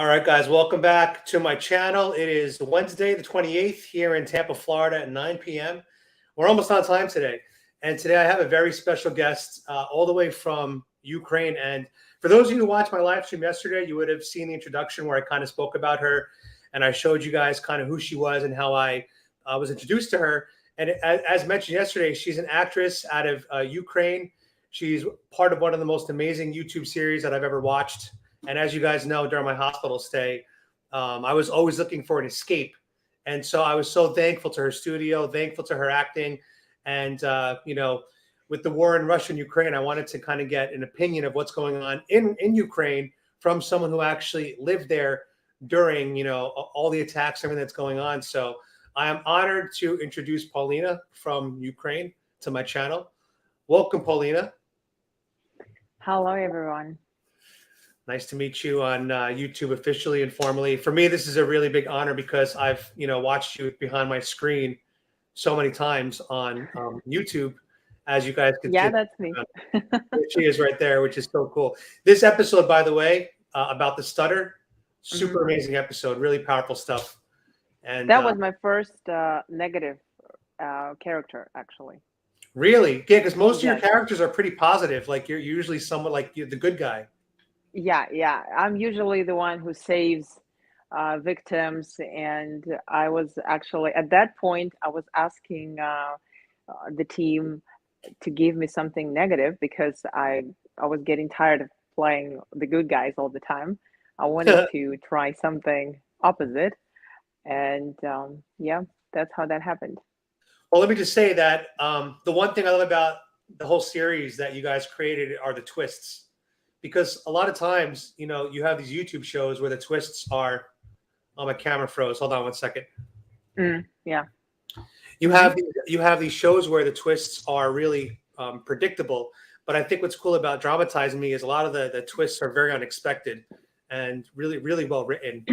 All right, guys, welcome back to my channel. It is Wednesday, the 28th, here in Tampa, Florida at 9 p.m. We're almost on time today. And today I have a very special guest all the way from Ukraine. And for those of you who watched my live stream yesterday, you would have seen the introduction where I kind of spoke about her and I showed you guys kind of who she was and how I was introduced to her. And as mentioned yesterday, she's an actress out of Ukraine. She's part of one of the most amazing YouTube series that I've ever watched. And as you guys know, during my hospital stay, I was always looking for an escape. And so I was so thankful to her studio, thankful to her acting. And, with the war in Russia and Ukraine, I wanted to kind of get an opinion of what's going on in Ukraine from someone who actually lived there during, all the attacks, everything that's going on. So I am honored to introduce Paulina from Ukraine to my channel. Welcome, Paulina. Hello, everyone. Nice to meet you on YouTube officially and formally. For me, this is a really big honor because I've, watched you behind my screen so many times on YouTube, as you guys can see. Yeah, that's me. She is right there, which is so cool. This episode, by the way, about the stutter, super amazing episode, really powerful stuff. And that was my first negative character, actually. Really? Yeah, because most of your characters are pretty positive. Like you're usually somewhat like you're the good guy. Yeah. I'm usually the one who saves victims, and I was actually at that point I was asking the team to give me something negative because I was getting tired of playing the good guys all the time. I wanted to try something opposite, and that's how that happened. Well, let me just say that the one thing I love about the whole series that you guys created are the twists. Because a lot of times, you have these YouTube shows where the twists are, oh, my camera froze. Hold on one second. Yeah. You have these shows where the twists are really predictable. But I think what's cool about Dramatize Me is a lot of the twists are very unexpected and really, really well written.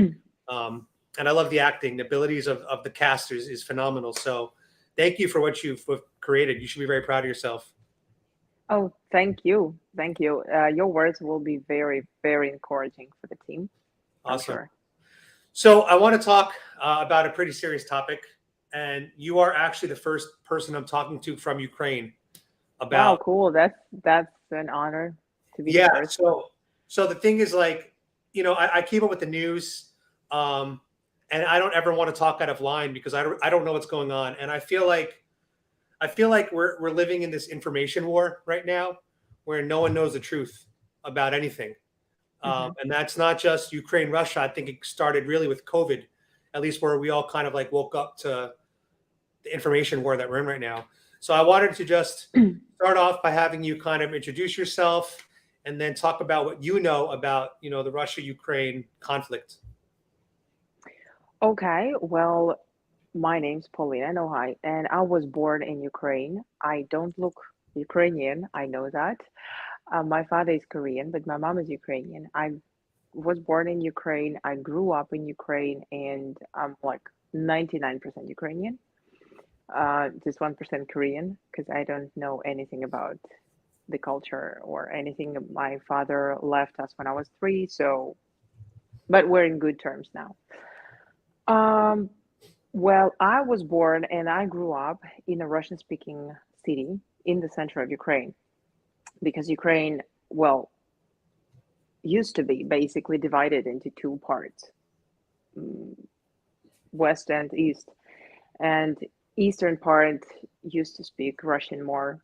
And I love the acting. The abilities of the casters is phenomenal. So thank you for what you've created. You should be very proud of yourself. Oh, thank you. Thank you. Your words will be very, very encouraging for the team. Awesome. Sure. So I want to talk about a pretty serious topic. And you are actually the first person I'm talking to from Ukraine about. Wow, cool. That's an honor to be Yeah. the first. So the thing is, like, I keep up with the news, and I don't ever want to talk out of line because I don't know what's going on. And I feel like we're living in this information war right now where no one knows the truth about anything. And that's not just Ukraine, Russia. I think it started really with COVID, at least where we all kind of like woke up to the information war that we're in right now. So I wanted to just start off by having you kind of introduce yourself and then talk about what you know about, the Russia-Ukraine conflict. Okay, well, my name's Paulina. No, hi, and I was born in Ukraine. I don't look Ukrainian. I know that. My father is Korean, but my mom is Ukrainian. I was born in Ukraine. I grew up in Ukraine, and I'm like 99% Ukrainian. Just 1% Korean because I don't know anything about the culture or anything. My father left us when I was 3, but we're in good terms now. Well, I was born and I grew up in a Russian-speaking city in the center of Ukraine because Ukraine, well, used to be basically divided into two parts, west and east. And eastern part used to speak Russian more,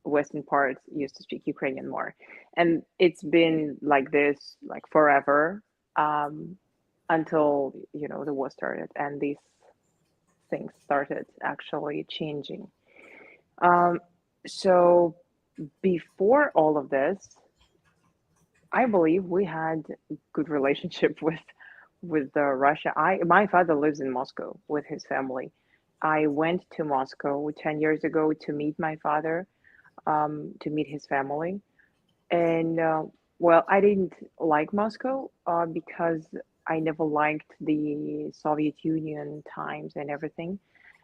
western part used to speak Ukrainian more. And it's been like this like forever, until, the war started and these things started actually changing. So before all of this, I believe we had a good relationship with Russia. My father lives in Moscow with his family. I went to Moscow 10 years ago to meet my father, to meet his family. And well, I didn't like Moscow because I never liked the Soviet Union times and everything.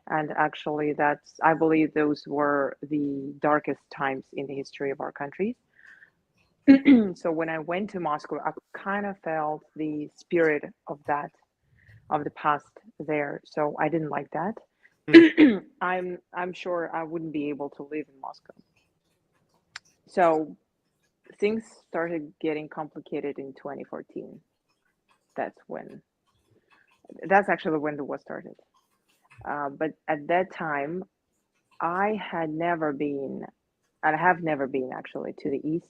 And actually, I believe those were the darkest times in the history of our countries. So when I went to Moscow, I kind of felt the spirit of that, of the past there. So I didn't like that. Mm. I'm sure I wouldn't be able to live in Moscow. So things started getting complicated in 2014. That's when, that's actually when the war started. But at that time, I had never been, I have never been actually to the east,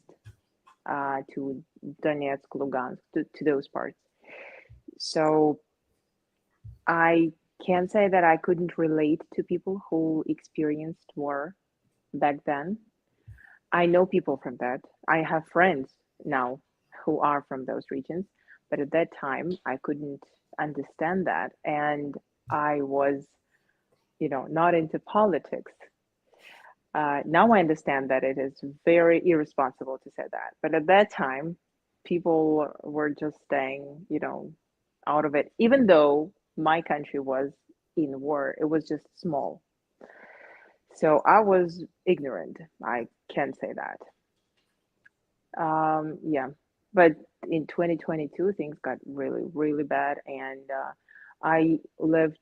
to Donetsk, Lugansk, to those parts. So I can say that I couldn't relate to people who experienced war back then. I know people from that. I have friends now who are from those regions, but at that time I couldn't understand that. And I was, not into politics. Now I understand that it is very irresponsible to say that. But at that time, people were just staying, out of it. Even though my country was in war, it was just small. So I was ignorant. I can say that. Yeah. But in 2022, things got really, really bad. And I lived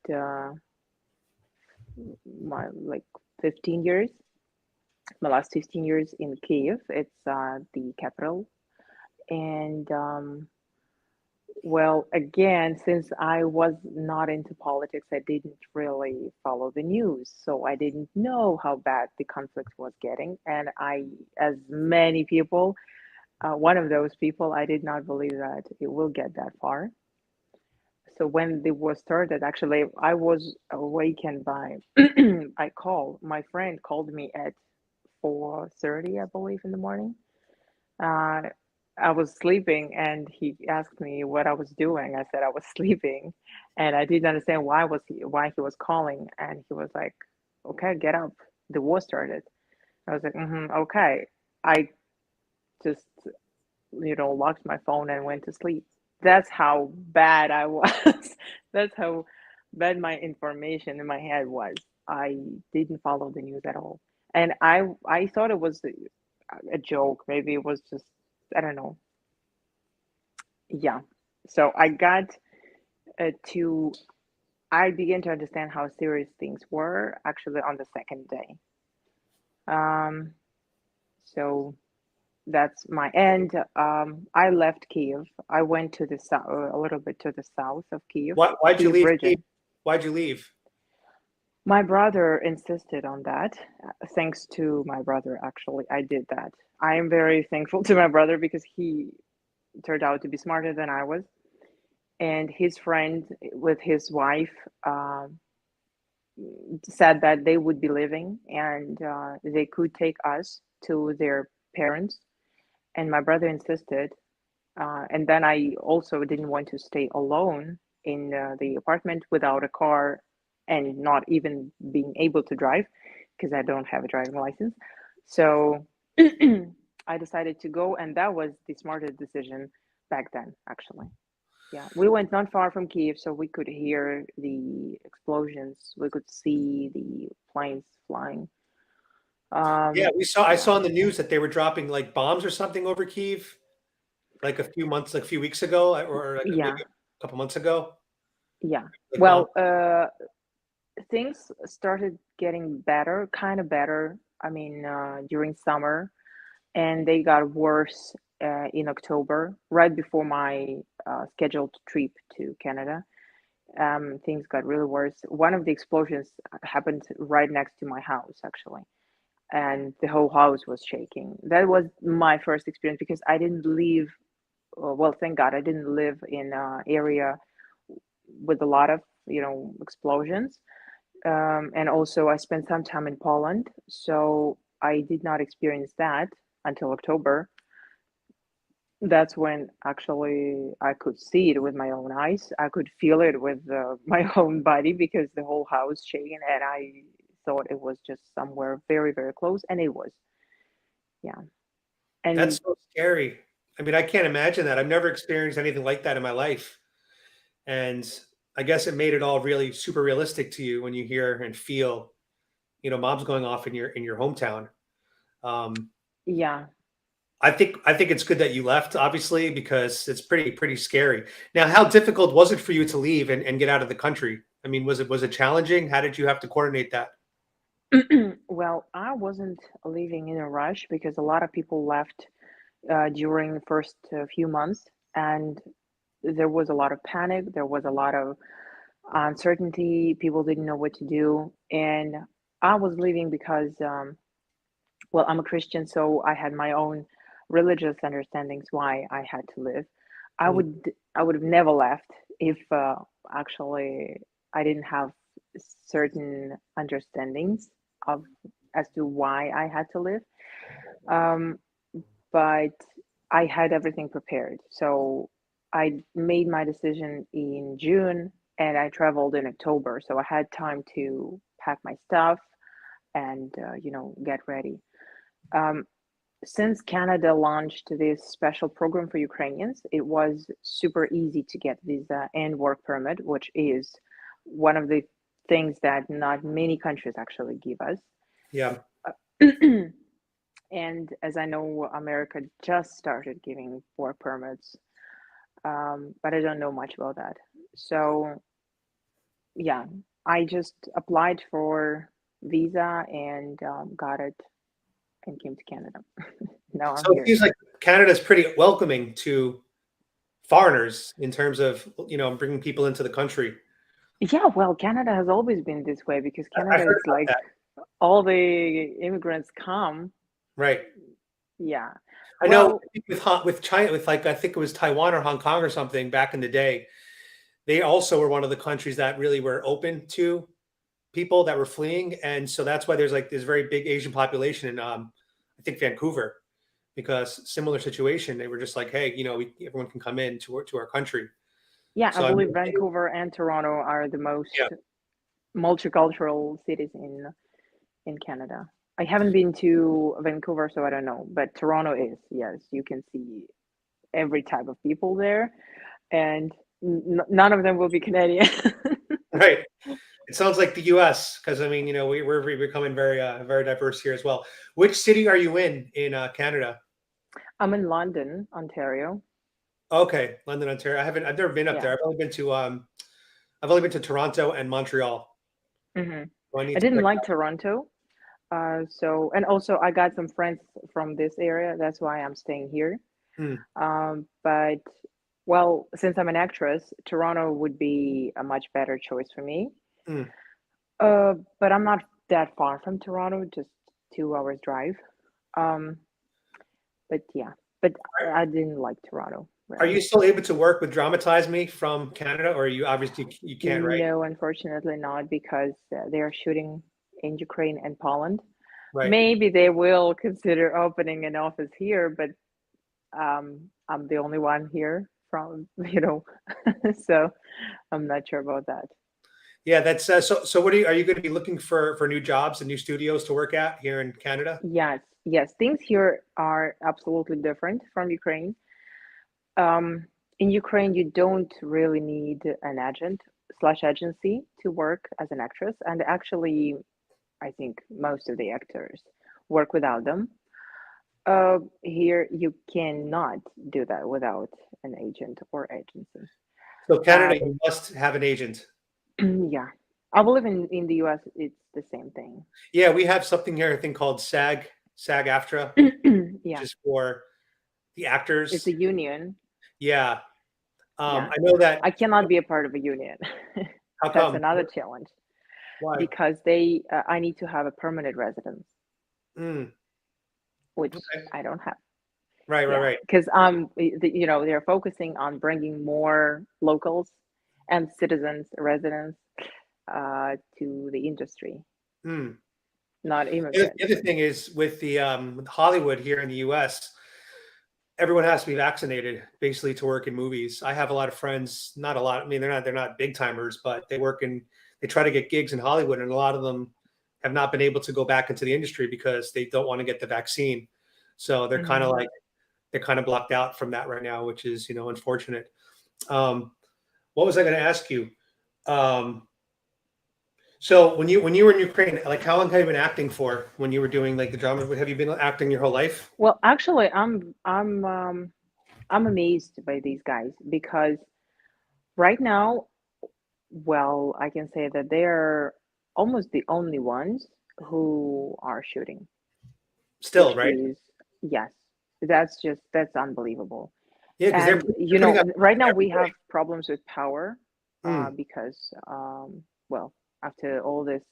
my like 15 years, my last 15 years in Kiev. It's the capital. And well, again, since I was not into politics, I didn't really follow the news. So I didn't know how bad the conflict was getting. And I, as many people, one of those people, I did not believe that it will get that far. So when the war started, actually, I was awakened by my friend called me at 4:30, I believe, in the morning. Uh, I was sleeping and he asked me what I was doing. I said I was sleeping and I didn't understand why he was calling. And he was like, okay, get up. The war started. I was like, okay. I just, locked my phone and went to sleep. That's how bad I was. That's how bad my information in my head was. I didn't follow the news at all. And I thought it was a joke. Maybe it was just, I don't know. Yeah. So to, I began to understand how serious things were actually on the second day. Um, so that's my end. I left Kiev. I went to the south, a little bit to the south of Kiev, Why'd you Kiev leave, Keith? region. Why'd you leave? My brother insisted on that. Thanks to my brother, actually, I did that. I am very thankful to my brother because he turned out to be smarter than I was. And his friend with his wife said that they would be living and they could take us to their parents. And my brother insisted. And then I also didn't want to stay alone in the apartment without a car and not even being able to drive because I don't have a driving license. So I decided to go, and that was the smartest decision back then, actually. Yeah, we went not far from Kiev, so we could hear the explosions. We could see the planes flying. Yeah, I Yeah, saw in the news that they were dropping like bombs or something over Kiev like a few weeks ago, or like maybe yeah, a couple months ago. yeah. Like bomb. Well, things started getting better, kind of better. I mean, during summer, and they got worse in October, right before my scheduled trip to Canada. Things got really worse. One of the explosions happened right next to my house, actually, and the whole house was shaking. That was my first experience because I didn't live. Well, thank God, I didn't live in an area with a lot of explosions. And also, I spent some time in Poland, so I did not experience that until October. That's when actually I could see it with my own eyes. I could feel it with my own body because the whole house shaking, and I thought it was just somewhere very, very close, and it was. Yeah, That's and so scary. I mean, I can't imagine that. I've never experienced anything like that in my life. And I guess it made it all really super realistic to you when you hear and feel, bombs going off in your hometown. Um, yeah, I think it's good that you left, obviously, because it's pretty scary. Now, how difficult was it for you to leave and get out of the country? I mean, was it challenging? How did you have to coordinate that? Well, I wasn't leaving in a rush because a lot of people left during the first few months, and there was a lot of panic. There was a lot of uncertainty. People didn't know what to do, and I was leaving because, well, I'm a Christian, so I had my own religious understandings why I had to live. I Mm, would I would have never left if actually I didn't have certain understandings of as to why I had to live. Um, but I had everything prepared. So I made my decision in June and I traveled in October. So I had time to pack my stuff and, get ready. Um, since Canada launched this special program for Ukrainians, it was super easy to get visa and work permit, which is one of the things that not many countries actually give us. yeah. And as I know, America just started giving work permits, but I don't know much about that. So, yeah, I just applied for visa and got it and came to Canada. Now I'm So it here. seems like Canada's pretty welcoming to foreigners in terms of, bringing people into the country. Yeah, well, Canada has always been this way because I've Canada heard is about like that. all the immigrants come. Right. Yeah. I know Well, I think with China, with like I think it was Taiwan or Hong Kong or something back in the day. They also were one of the countries that really were open to people that were fleeing, and so that's why there's like this very big Asian population in I think Vancouver, because similar situation. They were just like, hey, everyone can come in to our country. yeah, I So I believe mean, Vancouver and Toronto are the yeah, most multicultural cities in Canada. I haven't been to Vancouver, so I don't know, but Toronto is. Yes, you can see every type of people there, and none of them will be Canadian. right. It sounds like the U.S. because I mean, we're becoming very diverse here as well. Which city are you in Canada? I'm in London, Ontario. Okay, London, Ontario. I've never been up Yeah. there. I've only been to Toronto and Montreal. hmm So I I need to didn't check. like Toronto. So, and also I got some friends from this area. That's why I'm staying here. Hmm, But well, since I'm an actress, Toronto would be a much better choice for me. hmm. But I'm not that far from Toronto, just 2 hours drive. Um, but yeah, but I didn't like Toronto Are really. you still able to work with Dramatize Me from Canada, or you obviously you can't, right? No, unfortunately not because they are shooting in Ukraine and Poland. Right. Maybe they will consider opening an office here, but I'm the only one here from, so I'm not sure about that. Yeah, that's so. What are you going to be looking for new jobs and new studios to work at here in Canada? Yes, yes, things here are absolutely different from Ukraine. In Ukraine, you don't really need an agent slash agency to work as an actress, and actually, I think most of the actors work without them. Here, you cannot do that without an agent or agency. So Canada, Um, you must have an agent. yeah, I believe in the US, it's the same thing. Yeah, we have something here, I think called SAG-AFTRA, which Yeah, is for the it's actors. a union. Yeah, Yeah, I know that. I cannot be a part of a union. How That's come? another challenge Why? because I need to have a permanent residence, Mm, which okay. I don't have. Right, right, Yeah, right. because they're focusing on bringing more locals and citizens, residents, to the industry, Mm. not The immigrants. other thing is with the with Hollywood here in the U.S. Everyone has to be vaccinated basically to work in movies. I have a lot of friends, not a lot. I mean, they're not big timers, but they try to get gigs in Hollywood, and a lot of them have not been able to go back into the industry because they don't want to get the vaccine. So Mhm. they're kind of blocked out from that right now, which is unfortunate. Um, what was I going to ask you? Um, So when you were in Ukraine, like how long have you been acting for when you were doing like the drama? Have you been acting your whole life? Well, actually, I'm amazed by these guys because right now, well, I can say that they're almost the only ones who are shooting, Still, which right? is, yes, that's unbelievable. Yeah, because And they're putting out right now every we day. have problems with power, Mm, because well, after all this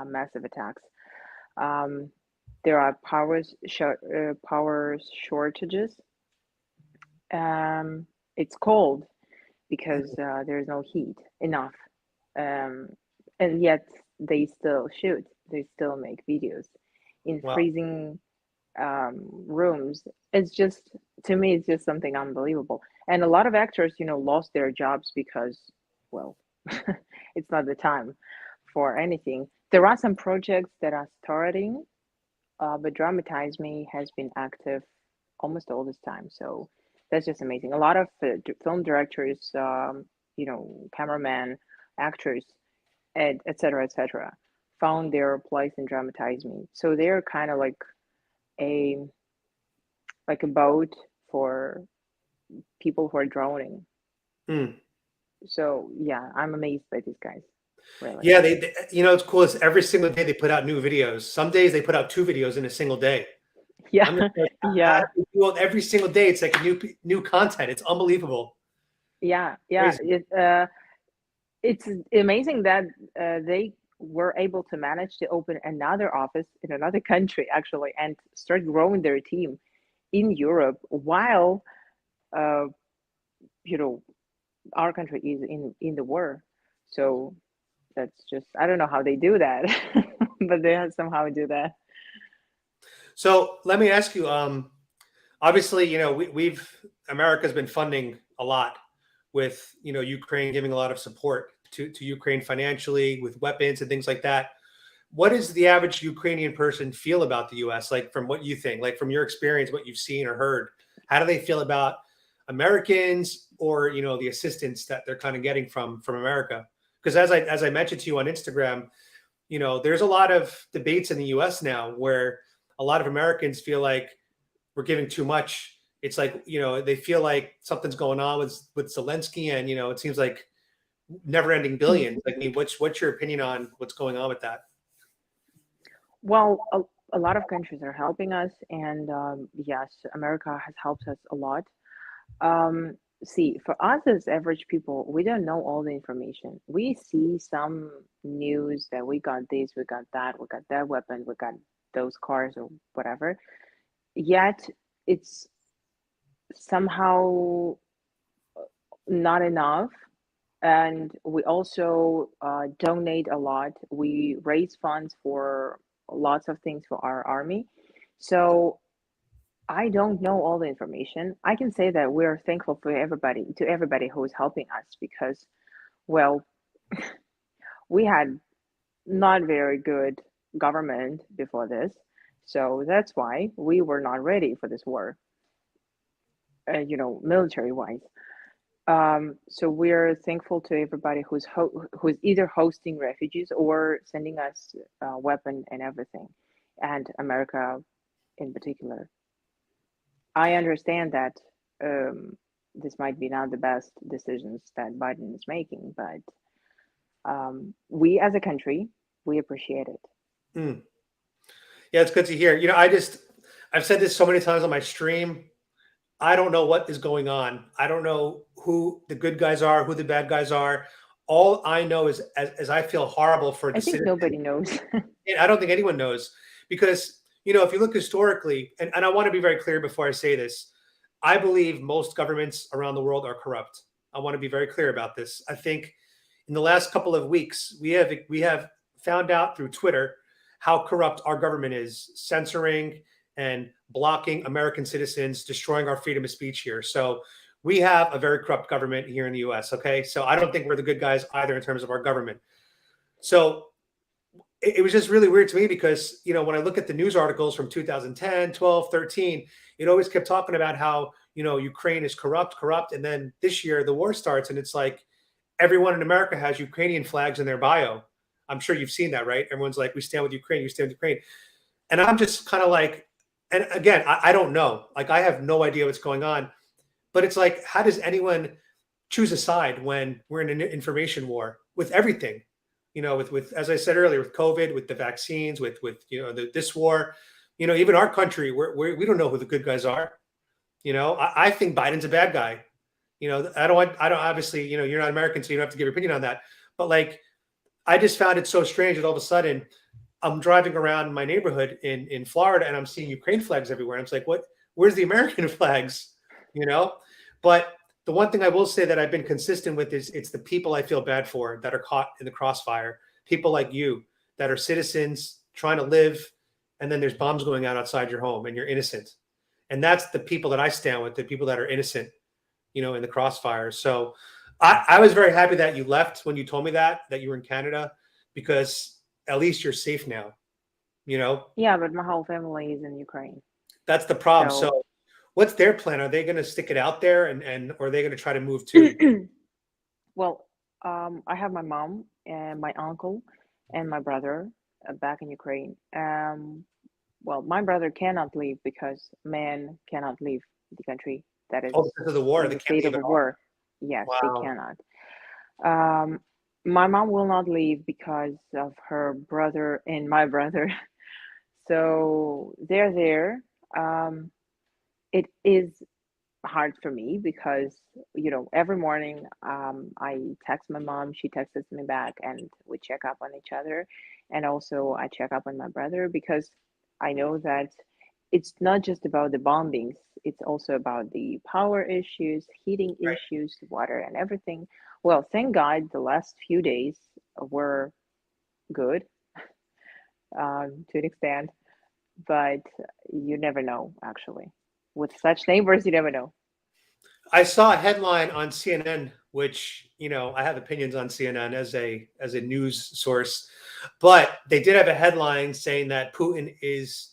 massive attacks, um, there are power shortages. Um, it's cold because there's no heat enough, um, and yet they still shoot. They still make videos in wow. freezing rooms. It's just, to me, it's just something unbelievable. And a lot of actors, lost their jobs because, well, it's not the time for anything. There are some projects that are starting, but Dramatize Me has been active almost all this time. So that's just amazing. A lot of film directors, cameramen, actors, and et cetera, found their place in Dramatize Me. So they're kind of a like a boat for people who are drowning. Mm. So yeah, I'm amazed by these guys, really. Yeah, it's cool. Is every single day they put out new videos. Some days they put out two videos in a single day. Yeah, I'm just like, how yeah, do they do it every single day? It's like a new content. It's unbelievable. yeah, yeah. Crazy. It's amazing that they were able to manage to open another office in another country, actually, and start growing their team in Europe while uh, you know our country is in the war. So that's just, I don't know how they do that, but they have somehow do that. So let me ask you, obviously, we've America's been funding a lot with Ukraine, giving a lot of support to Ukraine financially with weapons and things like that. What does the average Ukrainian person feel about the U.S.? Like from what you think, like from your experience, what you've seen or heard, how do they feel about Americans or the assistance that they're kind of getting from America? Because as I mentioned to you on Instagram, there's a lot of debates in the U.S. now where a lot of Americans feel like we're giving too much. It's like they feel like something's going on with Zelensky, and it seems like never-ending billions. Like, I mean, what's your opinion on what's going on with that? Well, a lot of countries are helping us, and yes, America has helped us a lot. Um, See, for us as average people, we don't know all the information. We see some news that we got this, we got that weapon, we got those cars or whatever. Yet it's somehow not enough. And we also donate a lot. We raise funds for lots of things for our army. So I don't know all the information. I can say that we're thankful for everybody who is helping us because, well, we had not very good government before this. So that's why we were not ready for this war, military wise. So we're thankful to everybody who's either hosting refugees or sending us weapon and everything, and America in particular. I understand that this might be not the best decisions that Biden is making, but we as a country, we appreciate it. Hmm. Yeah, it's good to hear. I've said this so many times on my stream. I don't know what is going on. I don't know who the good guys are, who the bad guys are. All I know is as I feel horrible for I the think citizens. nobody knows. And I don't think anyone knows because, if you look historically, and I want to be very clear before I say this, I believe most governments around the world are corrupt. I want to be very clear about this. I think in the last couple of weeks, we have found out through Twitter how corrupt our government is, censoring and blocking American citizens, destroying our freedom of speech here. So we have a very corrupt government here in the US. Okay. So I don't think we're the good guys either in terms of our government. So it was just really weird to me because when I look at the news articles from 2010, 12, 13, it always kept talking about how Ukraine is corrupt, and then this year the war starts and it's like everyone in America has Ukrainian flags in their bio. I'm sure you've seen that, right? Everyone's like, we stand with Ukraine, you stand with Ukraine. And I'm just kind of like, and again, I don't know. Like, I have no idea what's going on. But it's like, how does anyone choose a side when we're in an information war with everything? With as I said earlier, with COVID, with the vaccines, with this war, even our country, we don't know who the good guys are. I think Biden's a bad guy. I don't obviously, you're not American, so you don't have to give your opinion on that. But like, I just found it so strange that all of a sudden I'm driving around my neighborhood in Florida and I'm seeing Ukraine flags everywhere. And it's like, what? Where's the American flags? You know, but the one thing I will say that I've been consistent with is it's the people I feel bad for that are caught in the crossfire. People like you that are citizens trying to live, and then there's bombs going out outside your home, and you're innocent. And that's the people that I stand with, the people that are innocent, in the crossfire. So I was very happy that you left when you told me that you were in Canada, because at least you're safe now. Yeah, but my whole family is in Ukraine. That's the problem. So So what's their plan? Are they going to stick it out there, and or are they going to try to move too? well, I have my mom and my uncle and my brother back in Ukraine. Well, my brother cannot leave because men cannot leave the country that is Oh, because of the war, in they the can't state leave of at all. war. Yes, they Wow. cannot. Um, my mom will not leave because of her brother and my brother. So they're there. Um, it is hard for me because every morning I text my mom, she texts me back, and we check up on each other, and also I check up on my brother because I know that it's not just about the bombings, it's also about the power issues, heating Right. issues, water, and everything. Well, thank God the last few days were good, to an extent, but you never know, actually, with such neighbors you never know. I saw a headline on CNN, which I have opinions on CNN as a news source, but they did have a headline saying that Putin is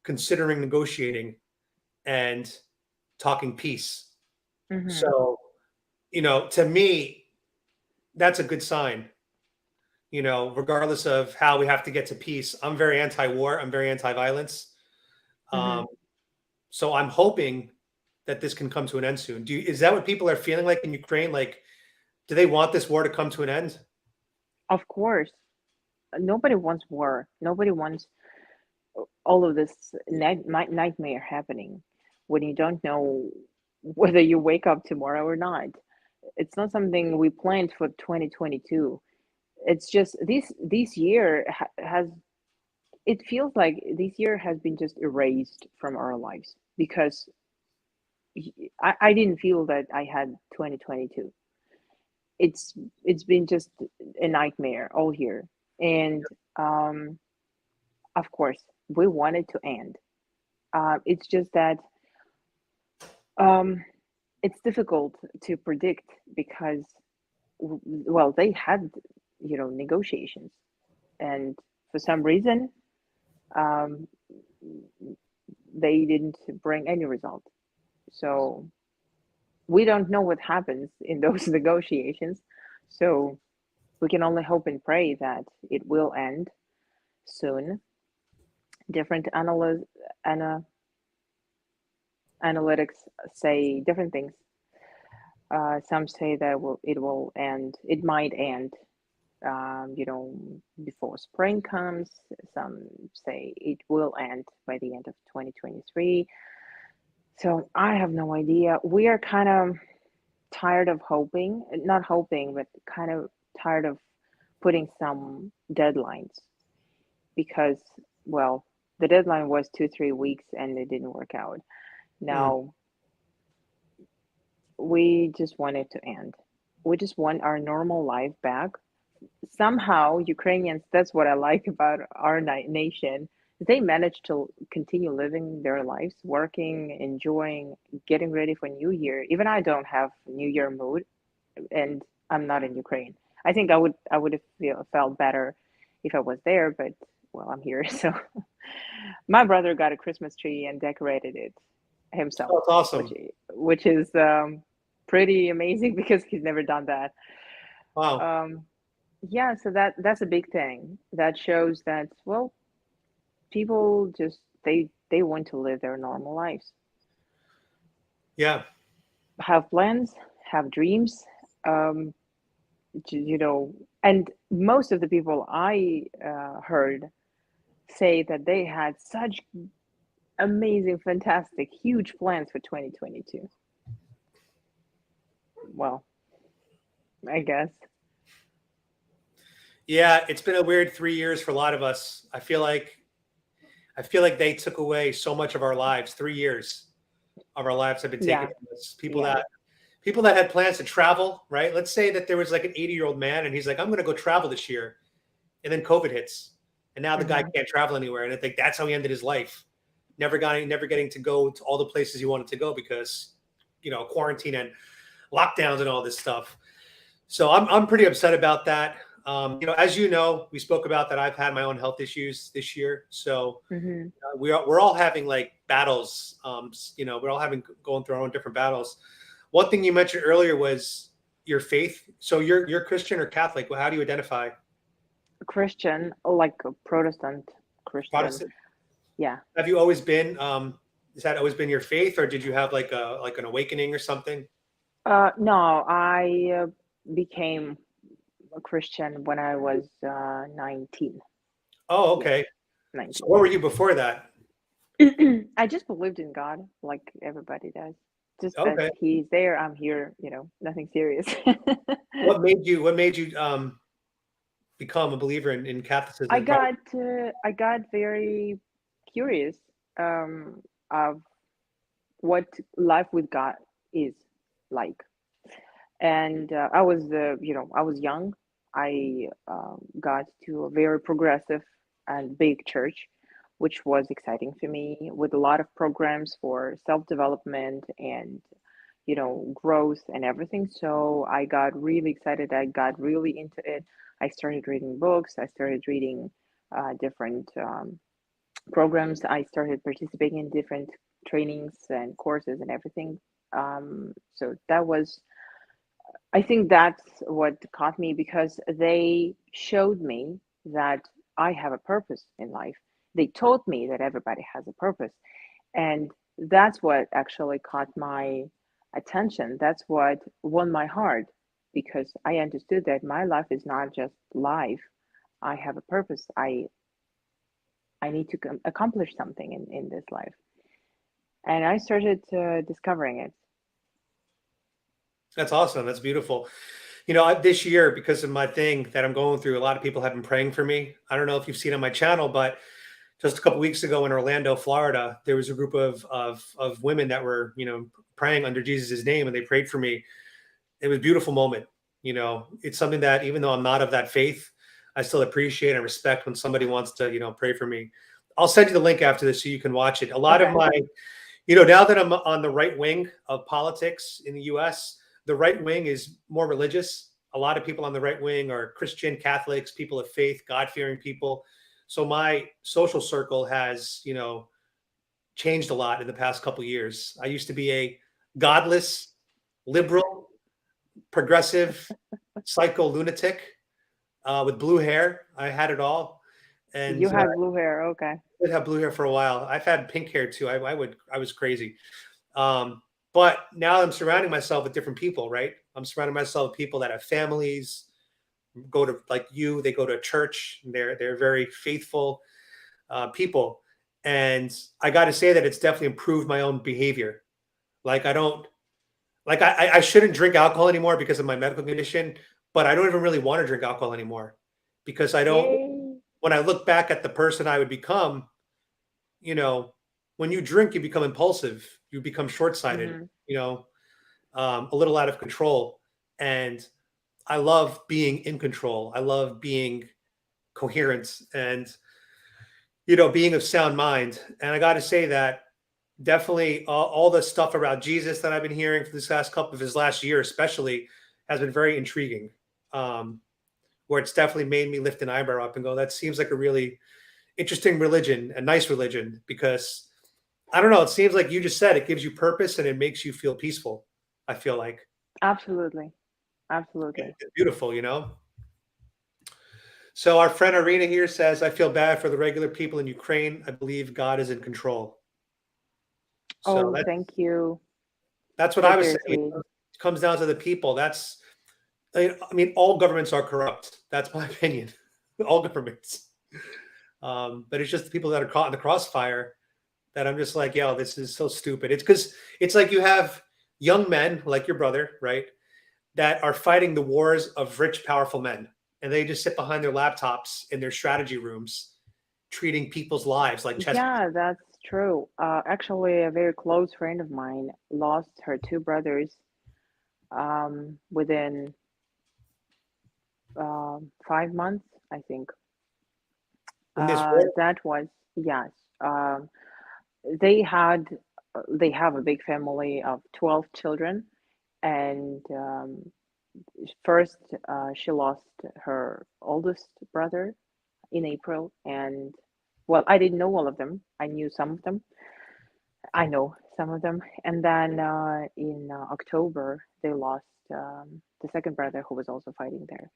considering negotiating and talking peace. Hmm. So, to me, that's a good sign. Regardless of how we have to get to peace, I'm very anti-war. I'm very anti-violence. Hmm. Um, so I'm hoping that this can come to an end soon. Is that what people are feeling like in Ukraine? Like, do they want this war to come to an end? Of course, nobody wants war. Nobody wants all of this nightmare happening when you don't know whether you wake up tomorrow or not. It's not something we planned for 2022. It's just this year has, it feels like this year has been just erased from our lives because I didn't feel that I had 2022. It's it's been just a nightmare all year, and um, of course we want it to end. It's just that um, it's difficult to predict because well they had negotiations, and for some reason um, they didn't bring any result. So we don't know what happens in those negotiations. So we can only hope and pray that it will end soon. Different analytics say different things. Some say that it will end. It might end, before spring comes. Some say it will end by the end of 2023. So I have no idea. We are kind of tired of hoping, not hoping, but kind of tired of putting some deadlines because, well, the deadline was 2, 3 weeks and it didn't work out. Mm. Now we just want it to end. We just want our normal life back. Somehow, Ukrainians, that's what I like about our nation. They manage to continue living their lives, working, enjoying, getting ready for New Year. Even I don't have New Year mood, and I'm not in Ukraine. I think I would have felt better if I was there, but well, I'm here. So my brother got a Christmas tree and decorated it Oh, himself, it's which awesome. which is pretty amazing because he's never done that. Wow. Um, Yeah, so that's a big thing. That shows that, well, people just they want to live their normal lives, Yeah. have plans, have dreams, um, you know, and most of the people I heard say that they had such amazing, fantastic, huge plans for 2022. Well, I guess. Yeah, it's been a weird 3 years for a lot of us. I feel like they took away so much of our lives. 3 years of our lives have been taken Yeah, from us. yeah. People that had plans to travel, right? Let's say that there was like an 80-year-old man and he's like, I'm gonna go travel this year. And then COVID hits. And now the guy Hmm. can't travel anywhere. And I think that's how he ended his life. Never getting to go to all the places he wanted to go because, quarantine and lockdowns and all this stuff. So I'm pretty upset about that. As you know, we spoke about that. I've had my own health issues this year, so Hmm. we're all having like battles. We're all having going through our own different battles. One thing you mentioned earlier was your faith. So you're Christian or Catholic? Well, how do you identify? Christian, like a Protestant Christian. Protestant? Yeah. Have you always been? Has that always been your faith, or did you have like an awakening or something? No, I became a Christian when I was 19. Oh, Yes, okay. So 19. what were you before that? I just believed in God like everybody does. Just that Okay. He's there, I'm here, nothing serious. What made you become a believer in I Catholicism? got I got very curious of what life with God is like. And I was young. I got to a very progressive and big church, which was exciting for me, with a lot of programs for self-development and growth and everything. So I got really excited. I got really into it. I started reading books. I started reading different programs. I started participating in different trainings and courses and everything. So that was, I think that's what caught me, because they showed me that I have a purpose in life. They taught me that everybody has a purpose. And that's what actually caught my attention. That's what won my heart, because I understood that my life is not just life. I have a purpose. I need to accomplish something in this life. And I started discovering it. That's awesome. That's beautiful. This year, because of my thing that I'm going through, a lot of people have been praying for me. I don't know if you've seen on my channel, but just a couple weeks ago in Orlando, Florida, there was a group of women that were, praying under Jesus' name, and they prayed for me. It was a beautiful moment. It's something that even though I'm not of that faith, I still appreciate and respect when somebody wants to, pray for me. I'll send you the link after this so you can watch it. A lot of Okay. my now that I'm on the right wing of politics in the US, the right wing is more religious. A lot of people on the right wing are Christian, Catholics, people of faith, God fearing people. So my social circle has, changed a lot in the past couple of years. I used to be a godless, liberal, progressive, psycho lunatic with blue hair. I had it all. And You had blue hair. Okay. I did have blue hair for a while. I've had pink hair too. I was crazy. But now I'm surrounding myself with different people, right? I'm surrounding myself with people that have families, go to like you, they go to church. They're very faithful people, and I got to say that it's definitely improved my own behavior. Like I don't like I shouldn't drink alcohol anymore because of my medical condition, but I don't even really want to drink alcohol anymore because I don't. Yay. When I look back at the person I would become, you know, when you drink, you become impulsive, you become short-sighted, Hmm. a little out of control. And I love being in control. I love being coherent and, being of sound mind. And I got to say that definitely all the stuff around Jesus that I've been hearing for this last couple of his last year, especially, has been very intriguing. Um, where it's definitely made me lift an eyebrow up and go, that seems like a really interesting religion, a nice religion, because I don't know, it seems like you just said it gives you purpose and it makes you feel peaceful. I feel like Absolutely. Absolutely. it's beautiful. So our friend Arena here says, I feel bad for the regular people in Ukraine. I believe God is in control. So Oh, thank you. that's what I That's was very saying. sweet. It comes down to the people. I mean, all governments are corrupt. That's my opinion. All governments. But it's just the people that are caught in the crossfire that I'm just like, yo, this is so stupid. It's because it's like you have young men like your brother, right, that are fighting the wars of rich, powerful men. And they just sit behind their laptops in their strategy rooms, treating people's lives like chess pieces. Yeah, that's true. Actually, a very close friend of mine lost her two brothers within 5 months, I think. In this war. That was, yes. Um, they had they have a big family of 12 children, and first she lost her oldest brother in April, and well, I didn't know all of them. I knew some of them. I know some of them. And then in October, they lost the second brother who was also fighting there.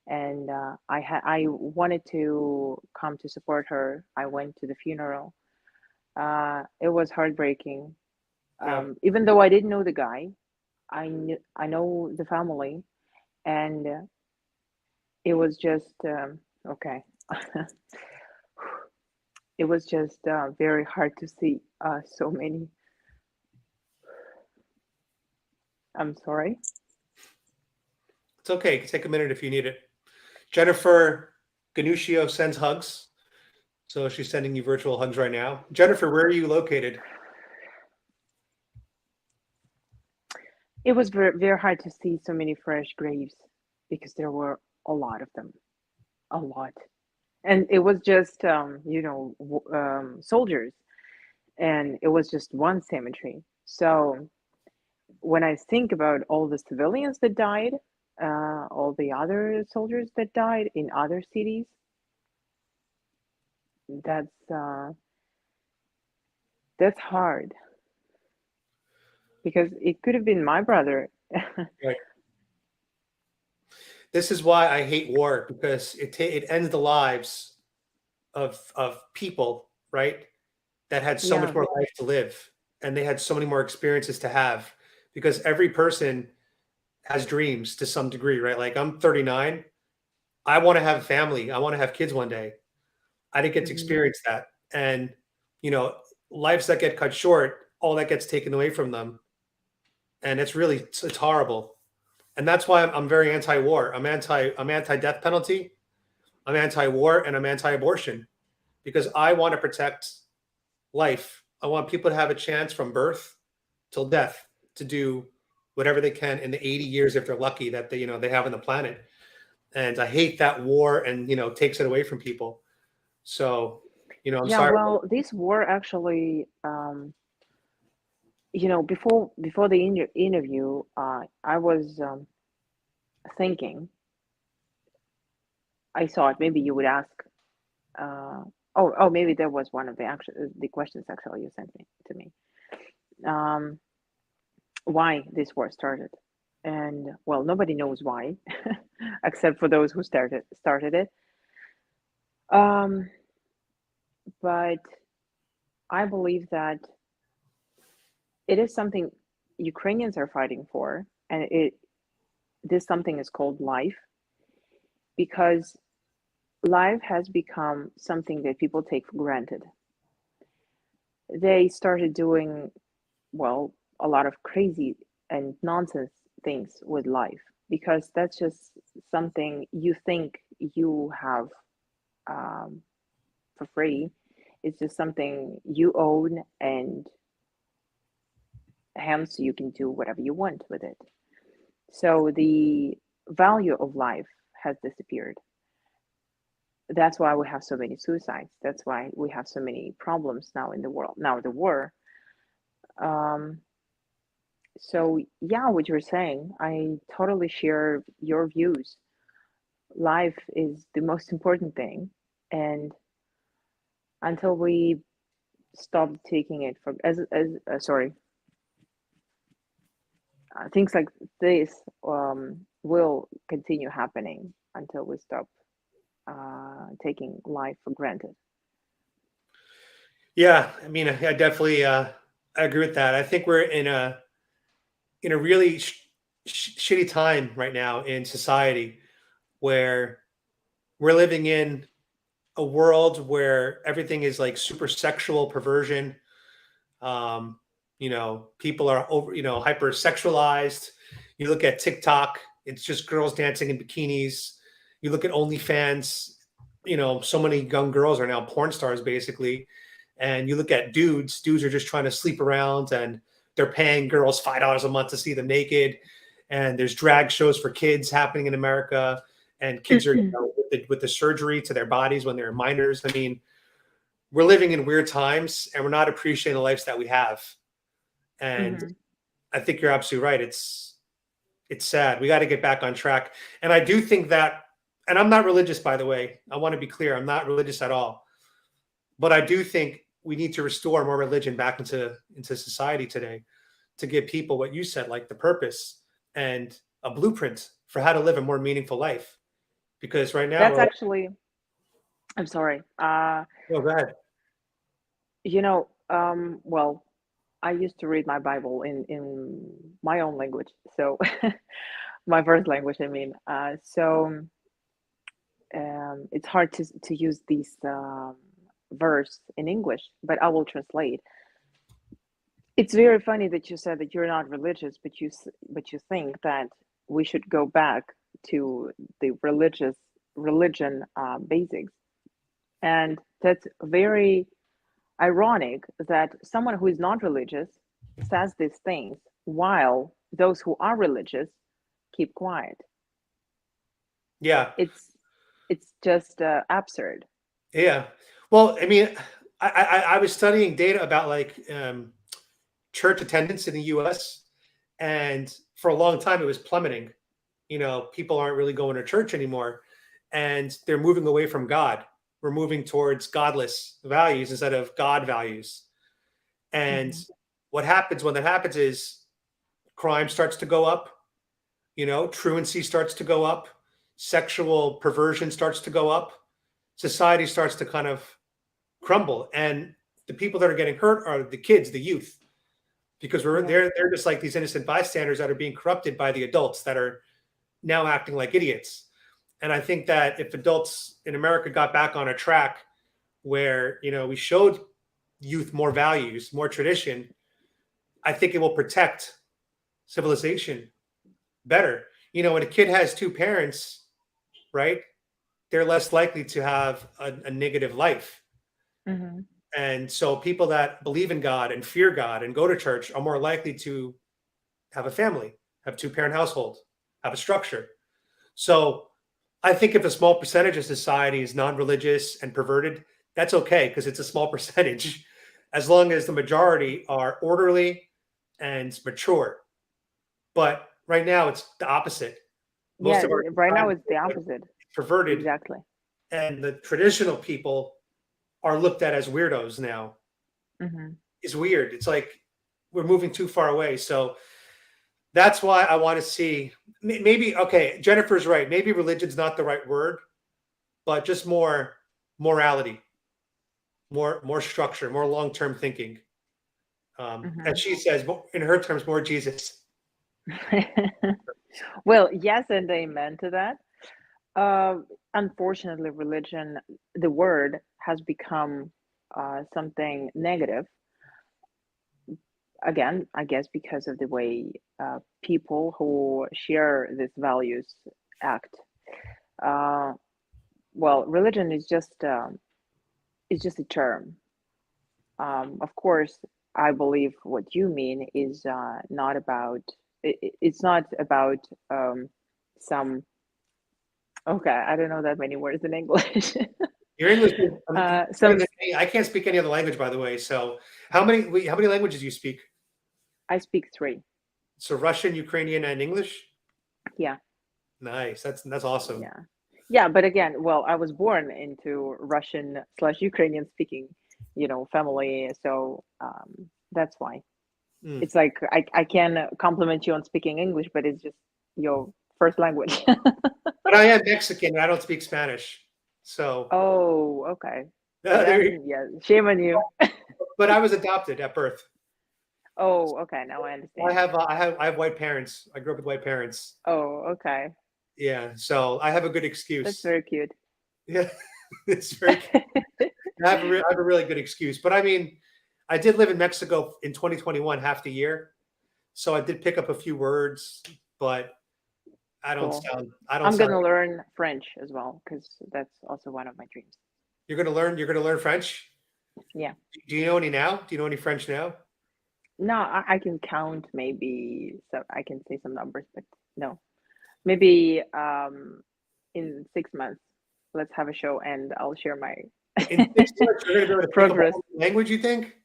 And I wanted to come to support her. I went to the funeral. It was heartbreaking. Yeah. Even though I didn't know the guy, I know the family, and it was just okay. It was just very hard to see so many. I'm sorry. It's okay. Take a minute if you need it. Jennifer Ganuscio sends hugs. So she's sending you virtual hugs right now. Jennifer, where are you located? It was very, very hard to see so many fresh graves because there were a lot of them, a lot. And it was just, soldiers, and it was just one cemetery. So when I think about all the civilians that died, all the other soldiers that died in other cities, that's uh, that's hard because it could have been my brother. Right. This is why I hate war because it ends the lives of people, right? That had so much Yeah. more life to live and they had so many more experiences to have because every person has dreams to some degree, right? Like I'm 39. I want to have a family. I want to have kids one day. I didn't get to Hmm. experience that. And, you know, lives that get cut short, all that gets taken away from them. And it's horrible. And that's why I'm very anti-war. I'm anti-death penalty. I'm anti-war and I'm anti-abortion because I want to protect life. I want people to have a chance from birth till death to do whatever they can in the 80 years if they're lucky that they have on the planet. And I hate that war and takes it away from people. So, I'm Yeah, sorry. well, this war actually, before the interview, I was thinking, I thought maybe you would ask, maybe that was one of the questions actually you sent me to me, um, why this war started, and well, nobody knows why, except for those who started it. Um, but I believe that it is something Ukrainians are fighting for, and this something is called life, because life has become something that people take for granted. They started doing, well, a lot of crazy and nonsense things with life because that's just something you think you have um, for free. It's just something you own, and hence you can do whatever you want with it. So the value of life has disappeared. That's why we have so many suicides. That's why we have so many problems now in the world. Now the war. Um, so yeah, what you're saying, I totally share your views. Life is the most important thing, and until we stop taking it for as sorry, things like this will continue happening until we stop. taking life for granted. Yeah, I mean, I definitely I agree with that. I think we're in a really shitty time right now in society where we're living in a world where everything is like super sexual perversion. Um, people are over, hyper sexualized. You look at TikTok, it's just girls dancing in bikinis. You look at OnlyFans, so many young girls are now porn stars basically. And you look at dudes are just trying to sleep around and they're paying girls $5 a month to see them naked. And there's drag shows for kids happening in America. And kids are with the surgery to their bodies when they're minors. I mean, we're living in weird times and we're not appreciating the lives that we have. And Hmm. I think you're absolutely right. It's sad. We got to get back on track. And I do think that, and I'm not religious, by the way. I want to be clear. I'm not religious at all. But I do think we need to restore more religion back into society today to give people what you said, like the purpose and a blueprint for how to live a more meaningful life. Because right now That's we're, actually, I'm sorry. oh, go ahead. Well, I used to read my Bible in my own language, so my first language, I mean. It's hard to use these verse in English, but I will translate. It's very funny that you said that you're not religious, but you think that we should go back to the religion basics, and that's very ironic that someone who is not religious says these things while those who are religious keep quiet. Yeah. It's it's just absurd. Yeah. Well, I mean, I was studying data about like church attendance in the US, and for a long time it was plummeting. People aren't really going to church anymore, and they're moving away from God. We're moving towards godless values instead of God values. And Hmm. what happens when that happens is crime starts to go up, truancy starts to go up, sexual perversion starts to go up, society starts to kind of crumble. And the people that are getting hurt are the kids, the youth, because Yeah. they're just like these innocent bystanders that are being corrupted by the adults that are now acting like idiots. And I think that if adults in America got back on a track where, we showed youth more values, more tradition, I think it will protect civilization better. When a kid has two parents, right, they're less likely to have a negative life. Hmm. And so people that believe in God and fear God and go to church are more likely to have a family, have two-parent household, have a structure. So I think if a small percentage of society is non-religious and perverted, that's okay because it's a small percentage, as long as the majority are orderly and mature. But right now, it's the opposite. Most Yeah, of our right now society it's the opposite. is perverted, Exactly. and the traditional people are looked at as weirdos now. Hmm. It's weird. It's like we're moving too far away. So that's why I want to see maybe, okay, Jennifer's right. Maybe religion's not the right word, but just more morality, more structure, more long-term thinking. And Hmm. she says, in her terms, more Jesus. Well, yes, and amen to that. Unfortunately, religion, the word has become something negative. Again, I guess because of the way people who share these values act. Uh, well, religion is just a term. Of course, I believe what you mean is not about. It's not about some. Okay, I don't know that many words in English. Your English is better Some. than me. I can't speak any other language, by the way. So how many languages do you speak? I speak three. So Russian, Ukrainian, and English. Yeah, Nice. That's awesome. yeah, yeah. But again, well, I was born into Russian slash Ukrainian speaking, family. So that's why. Mm. It's like I can compliment you on speaking English, but it's just your first language. But I am Mexican. I don't speak Spanish. So Oh, okay. there you, Then yeah, shame on you. but I was adopted at birth. Oh, okay. Now I understand. I have white parents. I grew up with white parents. Oh, okay. Yeah, so I have a good That's excuse. very cute. Yeah, it's very. I have a really good excuse. But I mean, I did live in Mexico in 2021, half the year, so I did pick up a few words, but Cool. I don't I'm sound. gonna learn French as well because that's also one of my dreams. You're gonna learn French. Yeah. Do you know any now? Do you know any French now? No, I can count maybe, so I can say some numbers, but no. Maybe in 6 months, let's have a show and I'll share my In 6 months, you're gonna be able to pick up a progress. whole new language, you think?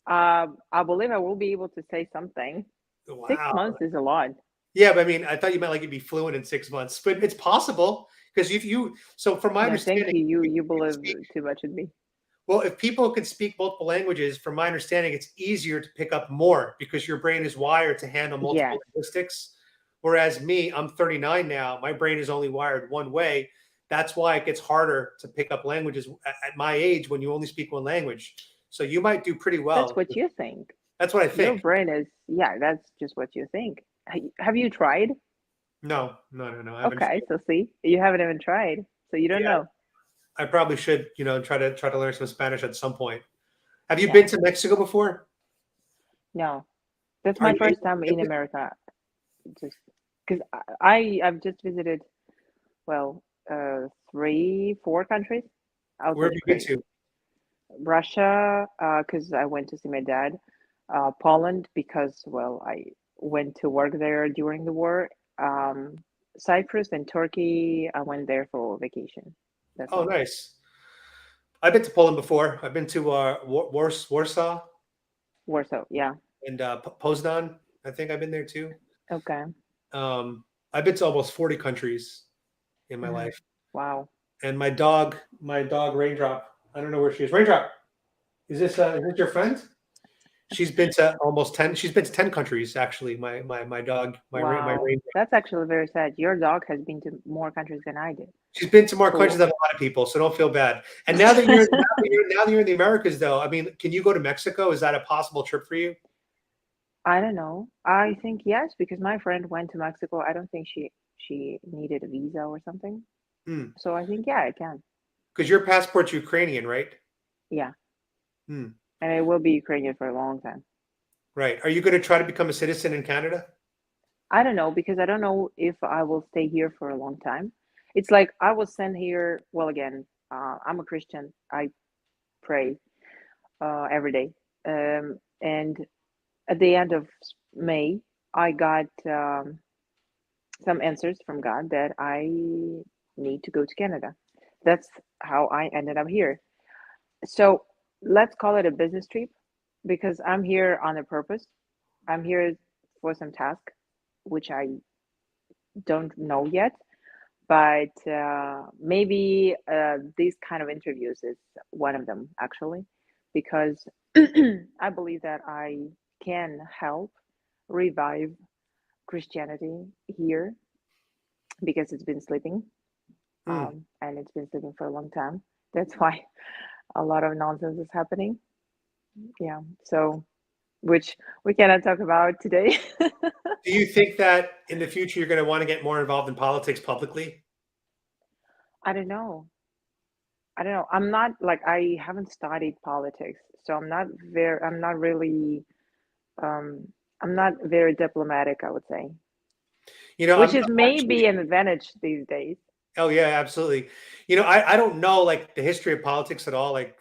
I believe I will be able to say something. six Wow. months is a lot. Yeah, but I mean, I thought you meant like you'd be fluent in 6 months, but it's possible because if you, so from my No, thank understanding, you. You if you you can believe speak, too much in me. well, if people can speak multiple languages, from my understanding, it's easier to pick up more because your brain is wired to handle multiple Yes, linguistics. Whereas me, I'm 39 now, my brain is only wired one way. That's why it gets harder to pick up languages at my age when you only speak one language. So you might do pretty that's well. what you think. That's what I Your think. brain is, yeah, that's just what you think. Have you tried? No, no, no, no. I haven't. Okay, so see, you haven't even tried, so you don't Yeah, know. I probably should, try to learn some Spanish at some point. Have you been Yeah, to Mexico before? no, that's Are my you first time in able to? America. Just because I've just visited, well, 3, 4 countries Where outside have you been Ukraine. to? Russia, because I went to see my dad. Poland, because, well, I went to work there during the war. Um, Cyprus and Turkey, I went there for vacation. That's Oh, all. nice. I've been to Poland before. I've been to Warsaw Warsaw, yeah. and Poznan. I think I've been there too. Okay. Um, I've been to almost 40 countries in my Hmm. life. Wow. And my dog Raindrop. I don't know where she is. Raindrop, is this your friend? She's been to almost 10. She's been to 10 countries actually. My dog, my Wow. Raindrop. That's actually very sad. Your dog has been to more countries than I did. She's been to more countries Cool. than a lot of people, so don't feel bad. And now that you're in the Americas, though, I mean, can you go to Mexico? Is that a possible trip for you? I don't know. I think yes, because my friend went to Mexico. I don't think she needed a visa or something. Hmm. So I think yeah, I can. Because your passport's Ukrainian, right? Yeah. Hmm. And I will be Ukrainian for a long time. Right. Are you going to try to become a citizen in Canada? I don't know because I don't know if I will stay here for a long time. It's like I was sent here. Well, again, I'm a Christian. I pray every day. And at the end of May, I got some answers from God that I need to go to Canada. That's how I ended up here. So let's call it a business trip because I'm here on a purpose. I'm here for some task, which I don't know yet, but maybe these kind of interviews is one of them actually, because I believe that I can help revive Christianity here because it's been sleeping, Hmm. and it's been sleeping for a long time. That's why a lot of nonsense is happening. Yeah, so which we cannot talk about today. Do you think that in the future you're going to want to get more involved in politics publicly? I don't know. I don't know. I'm not like I haven't studied politics, so I'm not really um I'm not very diplomatic, I would say. Which I'm is actually. maybe an advantage these days. Oh yeah, absolutely. I don't know like the history of politics at all. Like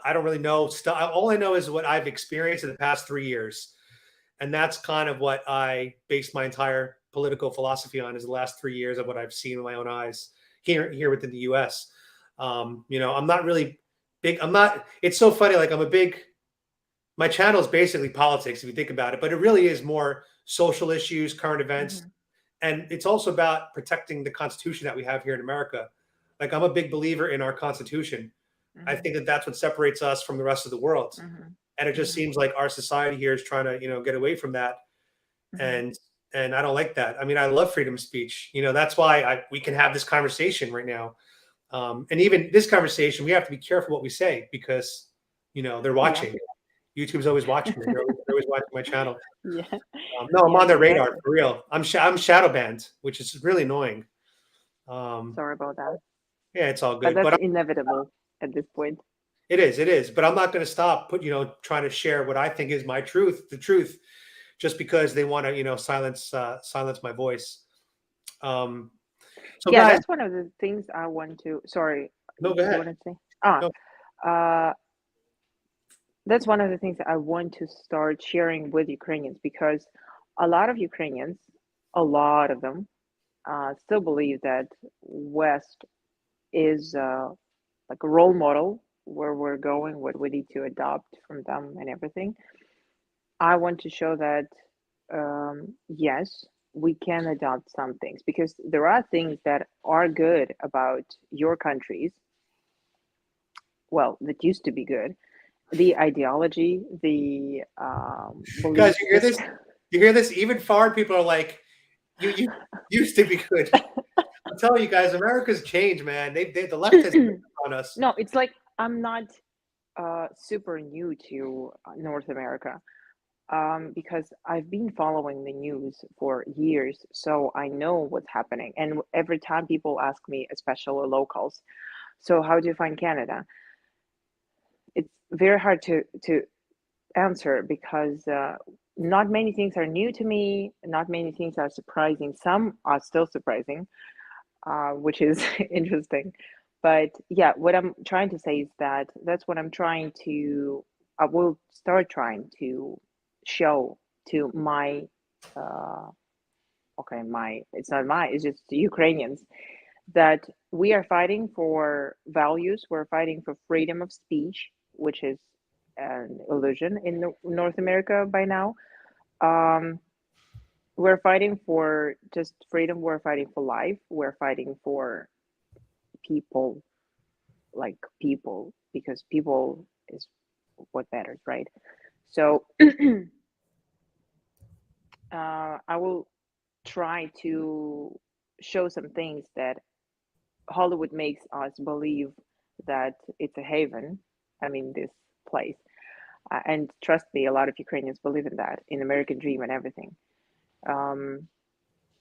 I don't really know stuff. All I know is what I've experienced in the past 3 years. And that's kind of what I based my entire political philosophy on is the last 3 years of what I've seen with my own eyes here within the US. I'm not really big. I'm not, it's so funny. Like my channel is basically politics if you think about it, but it really is more social issues, current events. Hmm. And it's also about protecting the Constitution that we have here in America. Like I'm a big believer in our Constitution. I Hmm. think that that's what separates us from the rest of the world. Hmm. And it just Hmm. seems like our society here is trying to, get away from that. Hmm. And I don't like that. I mean, I love freedom of speech. That's why we can have this conversation right now. And even this conversation, we have to be careful what we say because, they're Yeah. watching. YouTube's always watching me. They're always watching my channel. Yeah. No, I'm Yes, on their radar exactly. for real. I'm shadow banned, which is really annoying. Um, Sorry about that. yeah, it's all But good, that's but inevitable at this point. it is. But I'm not going to stop, trying to share what I think is my truth, the truth, just because they want to, silence my voice. Um, so Yeah, guys, that's one of the things I want to. Sorry, no, go you ahead. want to say? Ah, No, uh, that's one of the things that I want to start sharing with Ukrainians because a lot of Ukrainians, a lot of them, still believe that West is like a role model where we're going, what we need to adopt from them, and everything. I want to show that yes, we can adopt some things because there are things that are good about your countries. Well, that used to be good. The ideology, the guys, belief you hear this? system. You hear this? Even foreign people are like, you used to be good. I'm telling you guys, America's changed, man. The left has given up on us. No, it's like I'm not super new to North America because I've been following the news for years, so I know what's happening. And every time people ask me, especially locals, so how do you find Canada? It's very hard to answer because not many things are new to me. Not many things are surprising. Some are still surprising, which is interesting. But yeah, what I'm trying to say is that that's what I'm trying to. I will start trying to show to my. Uh, okay, my. It's not my. It's just the Ukrainians that we are fighting for values. We're fighting for freedom of speech, which is an illusion in North America by now. Um, we're fighting for just freedom. We're fighting for life. We're fighting for people, like people, because people is what matters, right? So I will try to show some things that Hollywood makes us believe that it's a haven. I mean, this place. And trust me, a lot of Ukrainians believe in that, in American dream and everything. Um,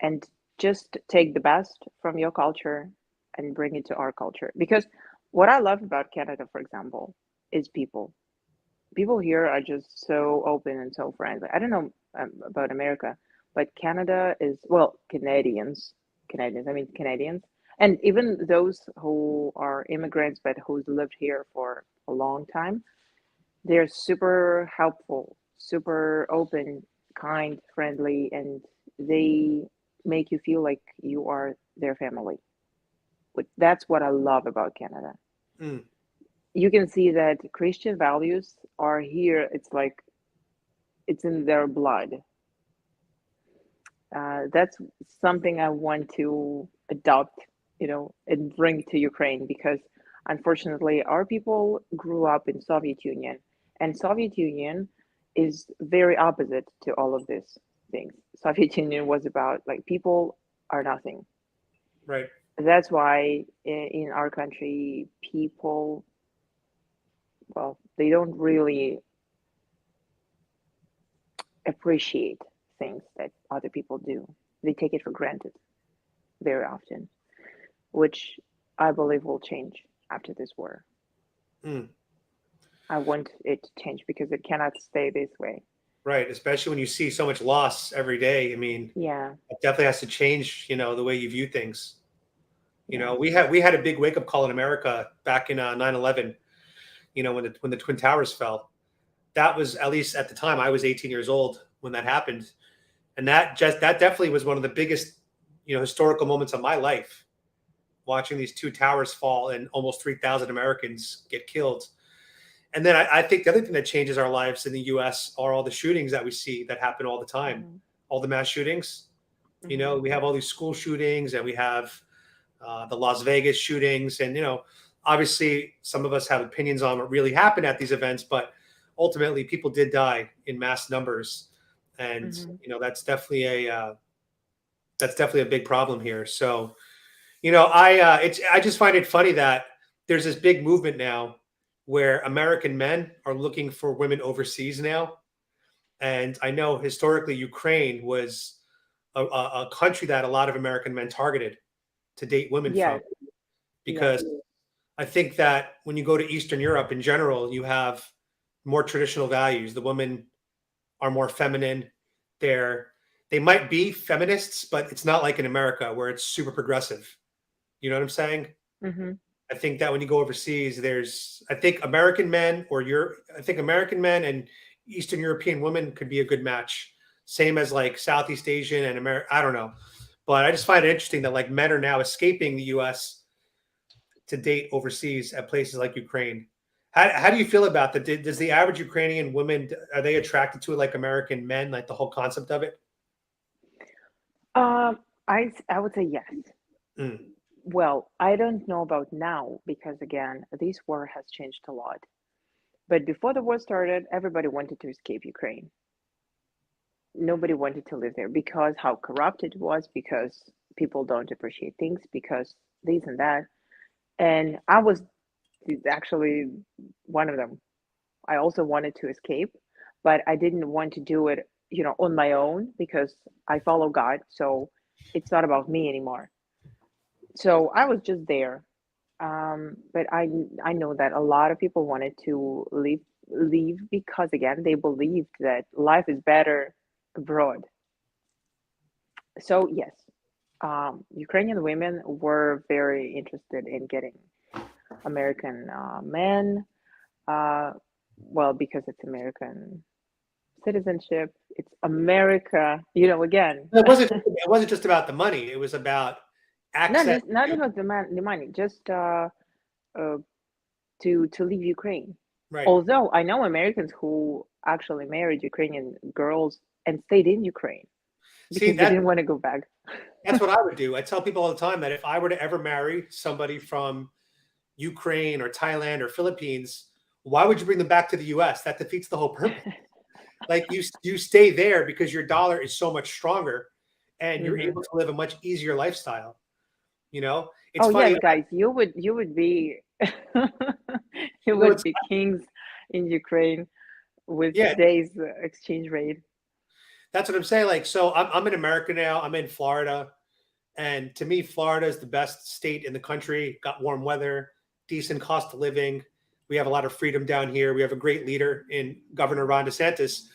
and just take the best from your culture and bring it to our culture. Because what I love about Canada, for example, is people. People here are just so open and so friendly. I don't know about America, but Canada is, well, Canadians, I mean, Canadians, and even those who are immigrants but who's lived here for a long time, they're super helpful, super open, kind, friendly, and they make you feel like you are their family. That's what I love about Canada. Mm, You can see that Christian values are here. It's like it's in their blood. That's something I want to adopt, and bring to Ukraine because unfortunately our people grew up in Soviet Union, and Soviet Union is very opposite to all of these things. Soviet Union was about like people are nothing. right. That's why in our country people, well, they don't really appreciate things that other people do. They take it for granted very often, which I believe will change after this war. Mm, I want it to change because it cannot stay this way. right. Especially when you see so much loss every day. I mean, Yeah, it definitely has to change, the way you view things. yeah. We had a big wake up call in America back in 9/11. When the Twin Towers fell. That was, at least at the time, I was 18 years old when that happened, and that definitely was one of the biggest, historical moments of my life. Watching these two towers fall and almost 3,000 Americans get killed. And then I think the other thing that changes our lives in the U.S. are all the shootings that we see that happen all the time, Hmm. all the mass shootings. Hmm. We have all these school shootings, and we have the Las Vegas shootings, and obviously some of us have opinions on what really happened at these events, but ultimately people did die in mass numbers, and Hmm. that's definitely a big problem here. So I just find it funny that there's this big movement now where American men are looking for women overseas now. And I know historically Ukraine was a country that a lot of American men targeted to date women from, Yes, yes. because I think that when you go to Eastern Europe in general, you have more traditional values. The women are more feminine. They're they might be feminists, but it's not like in America where it's super progressive. You know what I'm saying? Hmm. I think that when you go overseas, I think American men I think American men and Eastern European women could be a good match. Same as like Southeast Asian and America. I don't know. But I just find it interesting that like men are now escaping the US to date overseas at places like Ukraine. How do you feel about that? Does the average Ukrainian woman, are they attracted to it like American men, like the whole concept of it? Um, I would say yes. Mm. Well, I don't know about now because again, this war has changed a lot. But before the war started, everybody wanted to escape Ukraine. Nobody wanted to live there because how corrupt it was, because people don't appreciate things, because this and that. And I was actually one of them. I also wanted to escape, but I didn't want to do it, on my own because I follow God. So it's not about me anymore. So I was just there. But I know that a lot of people wanted to leave because again they believed that life is better abroad. So yes, Ukrainian women were very interested in getting American men. Uh, well, because it's American citizenship, it's America. Again, It wasn't just about the money. It was about access. not about the money, just uh, to leave Ukraine. Right. Although I know Americans who actually married Ukrainian girls and stayed in Ukraine See, because they didn't want to go back. that's what I would do. I tell people all the time that if I were to ever marry somebody from Ukraine or Thailand or Philippines, why would you bring them back to the US? That defeats the whole purpose. Like you stay there because your dollar is so much stronger and you're Hmm. able to live a much easier lifestyle. It's Oh funny. yes, guys, you would be you You know, would it's be kings in Ukraine with Yeah, today's exchange rate. that's what I'm saying. Like, so I'm in America now. I'm in Florida. And to me, Florida is the best state in the country. Got warm weather, decent cost of living. We have a lot of freedom down here. We have a great leader in Governor Ron DeSantis.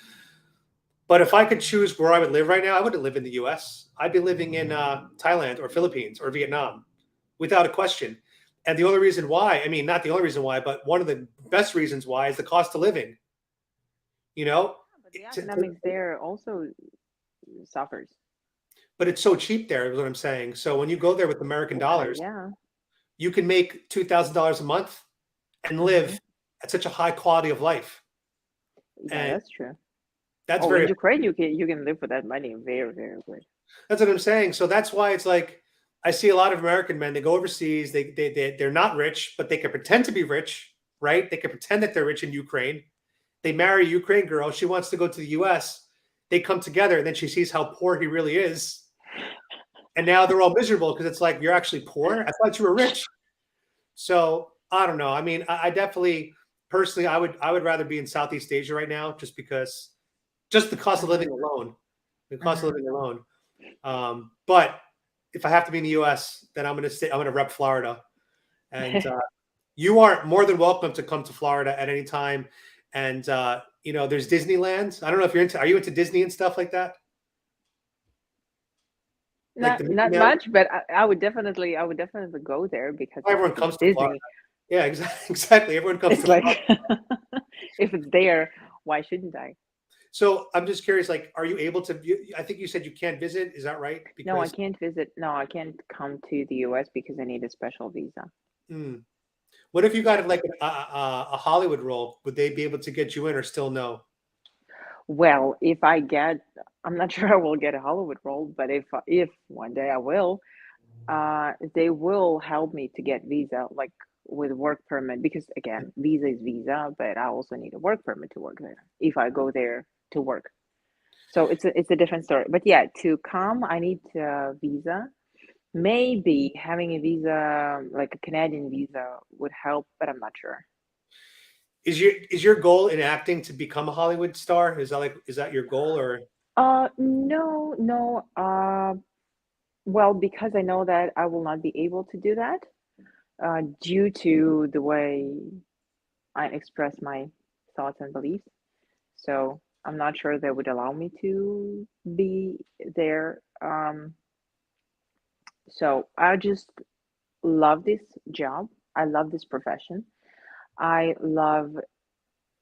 But if I could choose where I would live right now, I wouldn't live in the US. I'd be living in Thailand or Philippines or Vietnam without a question. And the only reason why, I mean, not the only reason why, but one of the best reasons why is the cost of living. You know, But the to, to, economics there also suffers. but it's so cheap there, is what I'm saying. So when you go there with American Well, dollars, yeah. you can make $2,000 a month and Hmm. live at such a high quality of life. Yeah, And that's true. that's Oh, in very Ukraine, you can live for that money very, very good. that's what I'm saying. So that's why it's like I see a lot of American men, they go overseas, they're not rich, but they can pretend to be rich, right? They can pretend that they're rich in Ukraine. They marry a Ukraine girl, she wants to go to the US. They come together and then she sees how poor he really is. And now they're all miserable because it's like you're actually poor. I thought you were rich. So I don't know. I mean, I definitely personally I would rather be in Southeast Asia right now just because just the cost of living Hmm. alone. The cost of Hmm. living alone. But if I have to be in the US, then I'm gonna rep Florida. And you are more than welcome to come to Florida at any time. And there's Disneyland. I don't know if are you into Disney and stuff like that? Like the Mickey Not Mouse. much, but I would definitely go there because Everyone it's comes to Florida. Disney. Yeah, exactly. Everyone comes It's to Florida. like if it's there, why shouldn't I? So I'm just curious, like, are you able to? I think you said you can't visit. Is that right? No, I Because can't visit. No, I can't come to the US because I need a special visa. hmm, what if you got like a Hollywood role? Would they be able to get you in, or still no? Well, if I get, I'm not sure I will get a Hollywood role, but if one day I will, they will help me to get visa, like with work permit, because again, visa is visa, but I also need a work permit to work there if I go there to work. So it's a different story. But yeah, to come, I need a visa. Maybe having a visa, like a Canadian visa, would help, but I'm not sure. Is your goal in acting to become a Hollywood star? Is that your goal or? No, no. Well, because I know that I will not be able to do that, due to the way I express my thoughts and beliefs. So I'm not sure they would allow me to be there. So I just love this job. I love this profession. I love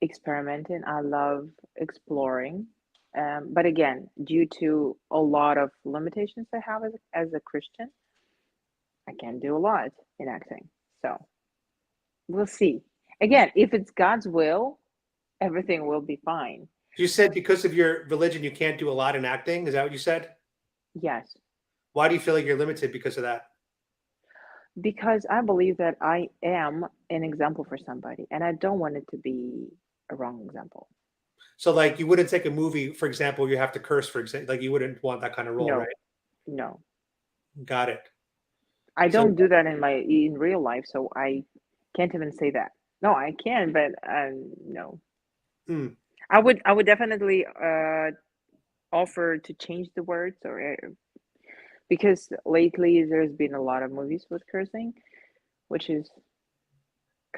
experimenting. I love exploring. But again, due to a lot of limitations I have as a Christian, I can't do a lot in acting. So we'll see. Again, if it's God's will, everything will be fine. You said because of your religion you can't do a lot in acting. Is that what you said? Yes, Why do you feel like you're limited because of that? because I believe that I am an example for somebody, and I don't want it to be a wrong example. So like you wouldn't take a movie, for example, you have to curse, for example, like you wouldn't want that kind of role, right? No, no. Got it. I So don't do that in real life, so I can't even say that. No, I can, but no. hmm, I would definitely offer to change the words or because lately there's been a lot of movies with cursing, which is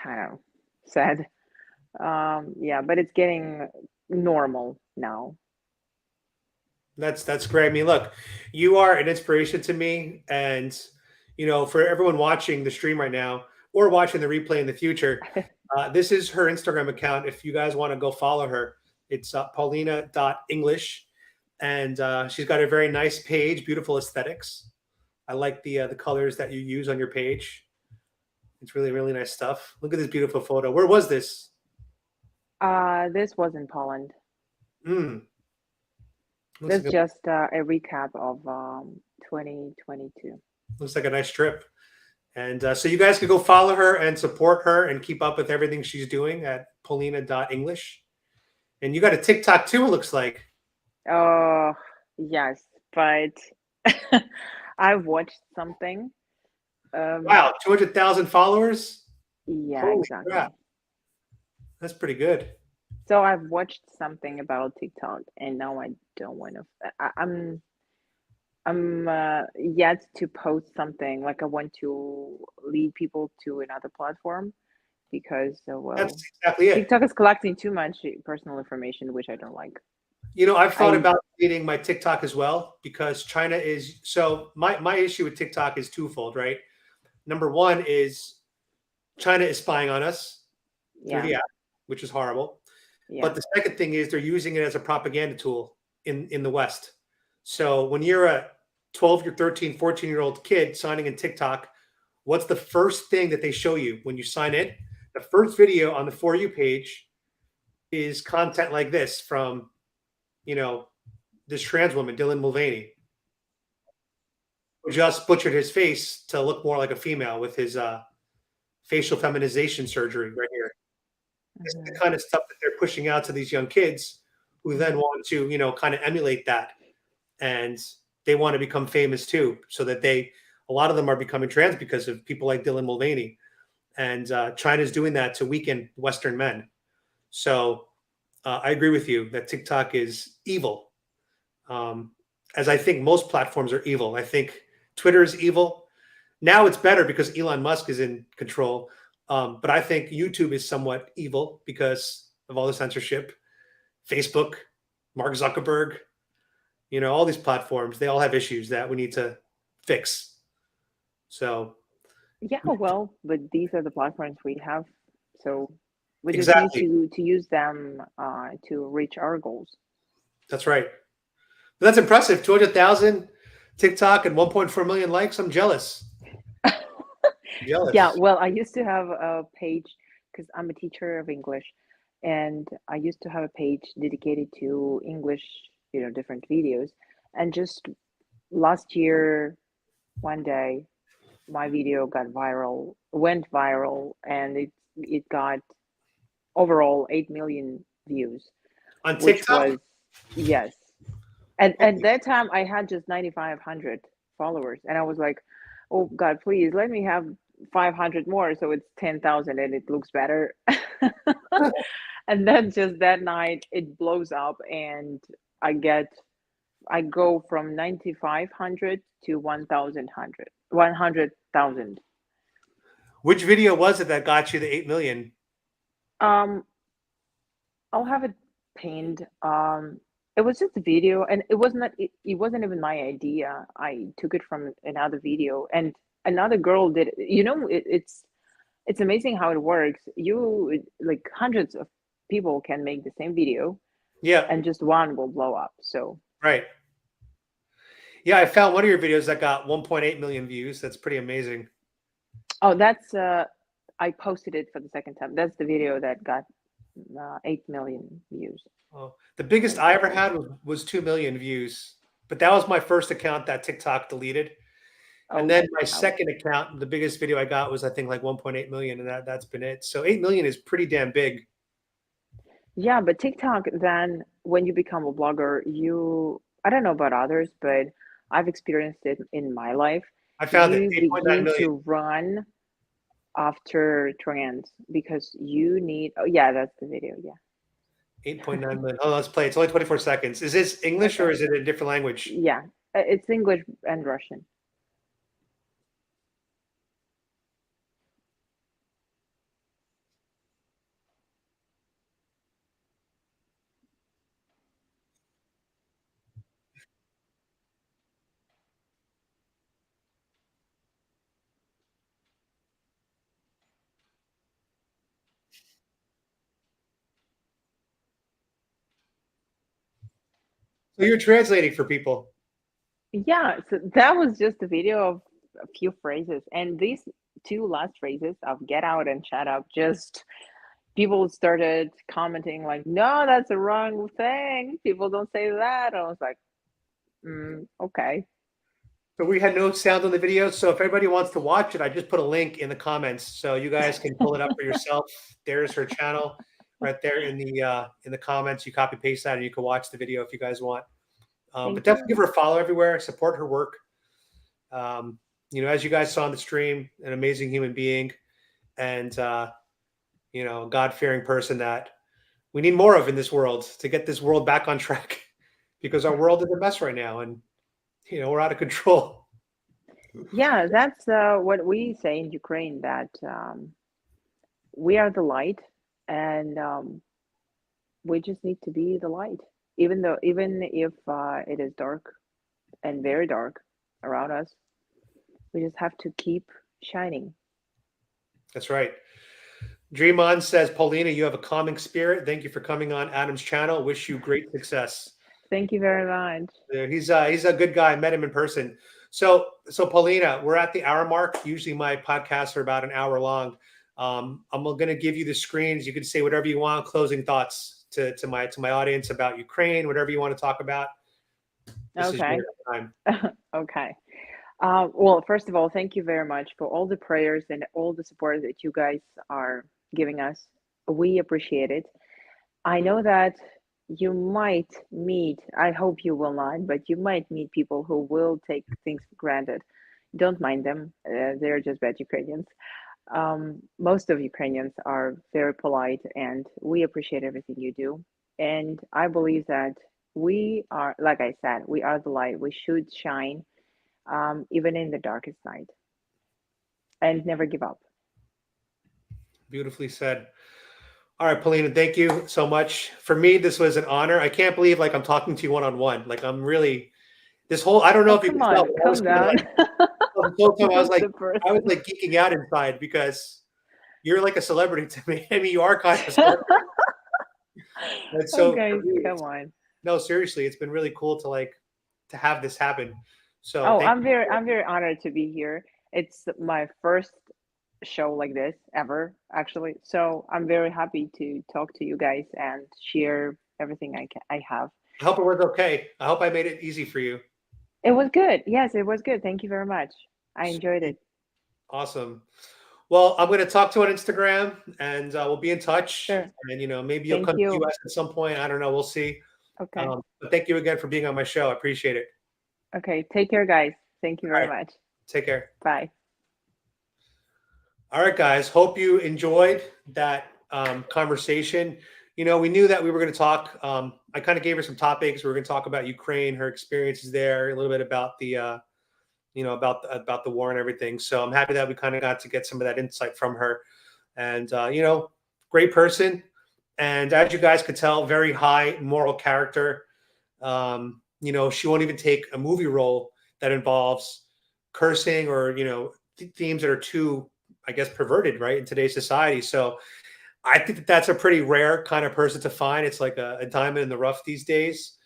kind of sad. Yeah, but it's getting normal now. that's great. I mean, look, you are an inspiration to me, and for everyone watching the stream right now or watching the replay in the future, this is her Instagram account. If you guys want to go follow her, it's Paulina.English, and she's got a very nice page, beautiful aesthetics. I like the colors that you use on your page. It's really, really nice stuff. Look at this beautiful photo. Where was this? This was in Poland. Mm, looks That's like just a recap of 2022. looks like a nice trip. And so you guys could go follow her and support her and keep up with everything she's doing at Paulina.English. And you got a TikTok too, it looks like. Oh, yes, but I've watched something. Um, Wow, 200,000 followers? yeah, Holy crap. exactly. That's pretty good. So I've watched something about TikTok, and now I don't want to. I'm yet to post something like I want to lead people to another platform because That's well, exactly it. TikTok is collecting too much personal information, which I don't like. I've thought I about deleting my TikTok as well because China is so my issue with TikTok is twofold, right? Number one is China is spying on us through Yeah, the app, which is horrible. yeah. But the second thing is they're using it as a propaganda tool in the West. So when you're a 12, year 13, 14-year-old kid signing in TikTok, what's the first thing that they show you when you sign in? The first video on the For You page is content like this from, you know, this trans woman, Dylan Mulvaney, who just butchered his face to look more like a female with his facial feminization surgery right here. This is the Hmm. kind of stuff that they're pushing out to these young kids who then Hmm. want to, kind of emulate that. And they want to become famous too, so that a lot of them are becoming trans because of people like Dylan Mulvaney. And China's doing that to weaken Western men. So I agree with you that TikTok is evil. Um, as I think most platforms are evil. I think Twitter is evil. Now it's better because Elon Musk is in control. But I think YouTube is somewhat evil because of all the censorship. Facebook, Mark Zuckerberg, all these platforms, they all have issues that we need to fix. So, Yeah, well, but these are the platforms we have, so we just need exactly. to use them to reach our goals. That's right. But that's impressive. 200,000 TikTok and 1.4 million likes. I'm jealous. Yeah, Jealous. well, I used to have a page because I'm a teacher of English, and I used to have a page dedicated to English, different videos. And just last year, one day, my video went viral, and it got overall 8 million views, On which TikTok? was, yes. And Oh, at that time, I had just 9,500 followers, and I was like, Oh God, please let me have 500 more so it's 10,000 and it looks better. And then just that night it blows up and I get I go from 9,500 to 100,000. Which video was it that got you the 8 million? Um, I'll have it pinned. It was just a video, and it wasn't even my idea. I took it from another video, and another girl did it. It's amazing how it works. You like hundreds of people can make the same video, Yeah, and just one will blow up. So, right. Yeah, I found one of your videos that got 1.8 million views. That's pretty amazing. oh, that's I posted it for the second time. That's the video that got 8 million views. Oh, the biggest Like I ever had was 2 million views, but that was my first account that TikTok deleted. And oh, then my ouch. second account, the biggest video I got was I think like 1.8 million, and that's been it. So 8 million is pretty damn big. Yeah, but TikTok, then when you become a blogger, I don't know about others, but I've experienced it in my life. I found it You 8.9 begin million. to run after trends because you need, oh, yeah, that's the video. Yeah. 8.9 million. Oh, let's play. It's only 24 seconds. Is this English or Okay. is it a different language? Yeah. It's English and Russian. So you're translating for people. Yeah. So that was just a video of a few phrases. And these two last phrases of get out and shut up just people started commenting like, "No, that's the wrong thing. People don't say that." I was like, okay. So we had no sound on the video. So if everybody wants to watch it, I just put a link in the comments so you guys can pull it up for yourself. There's her channel right there in the comments. You copy paste that and you can watch the video if you guys want. But Thank definitely you. give her a follow everywhere. Support her work. Um, as you guys saw on the stream, an amazing human being and a God-fearing person that we need more of in this world to get this world back on track because our world is a mess right now and we're out of control. Yeah, that's what we say in Ukraine that we are the light and we just need to be the light. Even if it is dark and very dark around us, we just have to keep shining. That's right. Dream On says, Paulina, you have a calming spirit. Thank you for coming on Adam's channel. Wish you great success. Thank you very much. He's a good guy. I met him in person. So Paulina, we're at the hour mark. Usually my podcasts are about an hour long. I'm going to give you the screens. You can say whatever you want. Closing thoughts to my audience about Ukraine, whatever you want to talk about. This is Okay. your time. Okay. Well, first of all, thank you very much for all the prayers and all the support that you guys are giving us. We appreciate it. I know that you might meet, I hope you will not, but you might meet people who will take things for granted. Don't mind them, they're just bad Ukrainians. Most of Ukrainians are very polite and we appreciate everything you do. And I believe that we are, like I said, we are the light. We should shine even in the darkest night and never give up. Beautifully said. All right, Paulina, thank you so much. For me, this was an honor. I can't believe like I'm talking to you one-on-one. Like I'm really this whole I don't know Oh, if you come can tell, on, but I was calm kind of down. like the whole time That's the I was person. like geeking out inside because you're like a celebrity to me. I mean, you are kind of a celebrity. And Oh, so for guys, me, come on. no, seriously, it's been really cool to have this happen. So Oh, thank you. I'm very honored to be here. It's my first show like this ever, actually. So I'm very happy to talk to you guys and share everything I have. I hope it was okay. I hope I made it easy for you. It was good. Yes, it was good. Thank you very much. I enjoyed it. Awesome. Well, I'm going to talk to you on Instagram, and we'll be in touch. Sure. And maybe you'll Thank come to the you. US at some point. I don't know. We'll see. Okay. But thank you again for being on my show. I appreciate it. Okay. Take care, guys. Thank you All very right. much. Take care. Bye. All right, guys. Hope you enjoyed that conversation. We knew that we were going to talk. I kind of gave her some topics. We were going to talk about Ukraine, her experiences there, a little bit about the, about the war and everything. So I'm happy that we kind of got to get some of that insight from her. And great person. And as you guys could tell, very high moral character. She won't even take a movie role that involves cursing or themes that are too, I guess, perverted, right, in today's society. So I think that that's a pretty rare kind of person to find. It's like a diamond in the rough these days.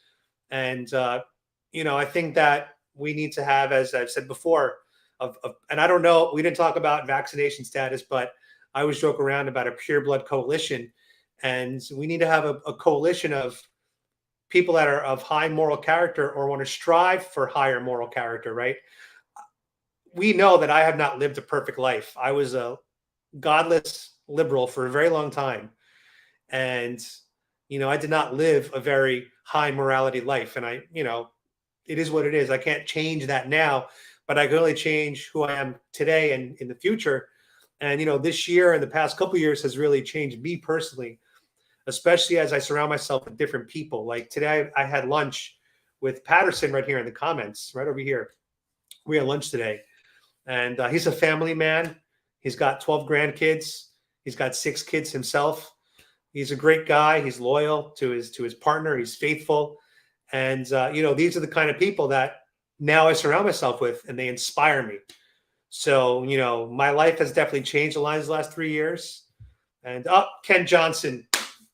And I think that we need to have, as I've said before, and I don't know, we didn't talk about vaccination status, but I always joke around about a pure blood coalition. And we need to have a coalition of people that are of high moral character or want to strive for higher moral character, right? We know that I have not lived a perfect life. I was a godless liberal for a very long time. And, I did not live a very high morality life. And it is what it is. I can't change that now, but I can only change who I am today and in the future. And, this year and the past couple of years has really changed me personally, especially as I surround myself with different people. Like today, I had lunch with Patterson right here in the comments, right over here. We had lunch today. And he's a family man. He's got 12 grandkids. He's got 6 kids himself. He's a great guy. He's loyal to his partner. He's faithful. And, these are the kind of people that now I surround myself with, and they inspire me. So, my life has definitely changed the last 3 years. And Ken Johnson,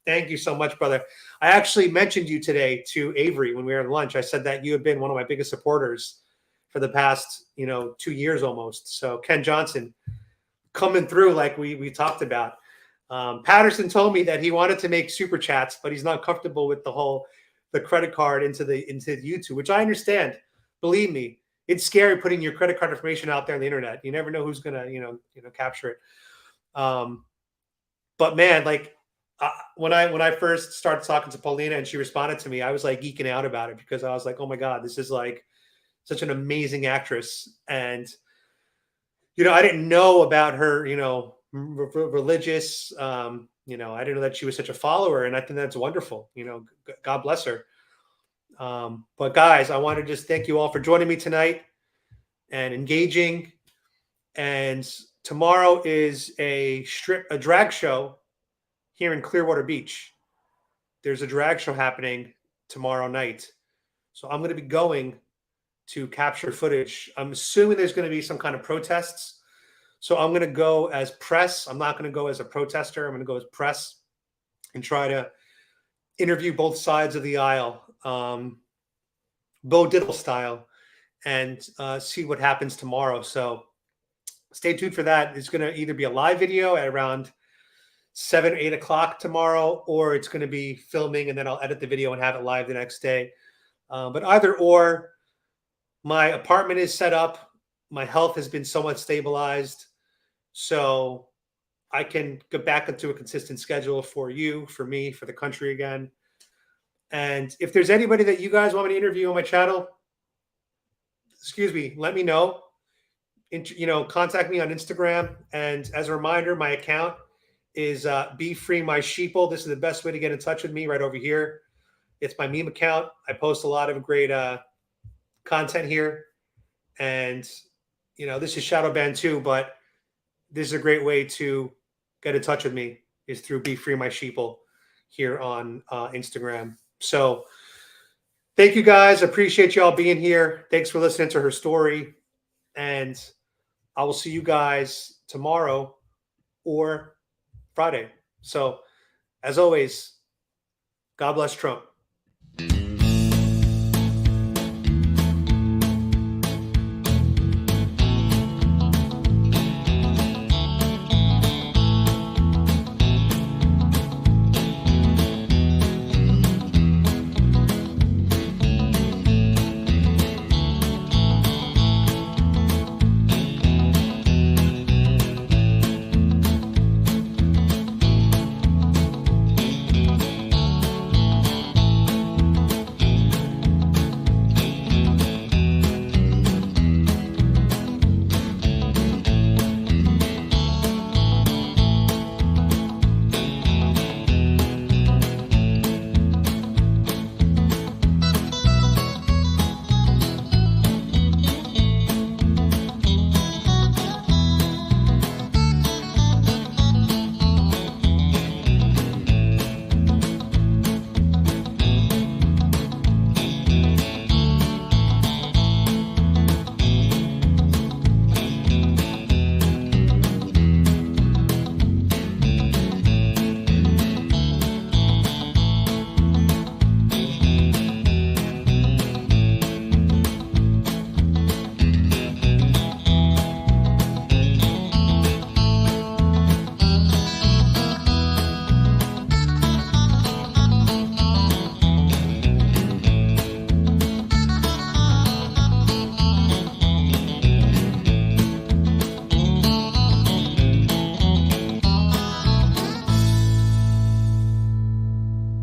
thank you so much, brother. I actually mentioned you today to Avery when we were at lunch. I said that you have been one of my biggest supporters for the past, 2 years almost. So Ken Johnson coming through like we talked about. Patterson told me that he wanted to make super chats, but he's not comfortable with the credit card into YouTube, which I understand. Believe me, it's scary putting your credit card information out there on the internet. You never know who's gonna, capture it. But man, like when I first started talking to Paulina and she responded to me, I was like geeking out about it because I was like, oh my God, this is like such an amazing actress. And, I didn't know about her, religious, I didn't know that she was such a follower. And I think that's wonderful. God bless her. But guys, I want to just thank you all for joining me tonight and engaging. And tomorrow is a drag show here in Clearwater Beach. There's a drag show happening tomorrow night. So I'm going to be going to capture footage. I'm assuming there's going to be some kind of protests. So I'm going to go as press. I'm not going to go as a protester. I'm going to go as press and try to interview both sides of the aisle, Bo Diddle style, and see what happens tomorrow. So stay tuned for that. It's going to either be a live video at around 7 or 8 o'clock tomorrow, or it's going to be filming and then I'll edit the video and have it live the next day. But either or, my apartment is set up. My health has been somewhat stabilized, so I can get back into a consistent schedule for you, for me, for the country again. And if there's anybody that you guys want me to interview on my channel, let me know. Contact me on Instagram. And as a reminder, my account is Be Free My Sheeple. This is the best way to get in touch with me, right over here. It's my meme account. I post a lot of great content here. And, this is shadow banned too, but this is a great way to get in touch with me is through Be Free My Sheeple here on Instagram. So thank you guys. Appreciate y'all being here. Thanks for listening to her story. And I will see you guys tomorrow or Friday. So as always, God bless Trump.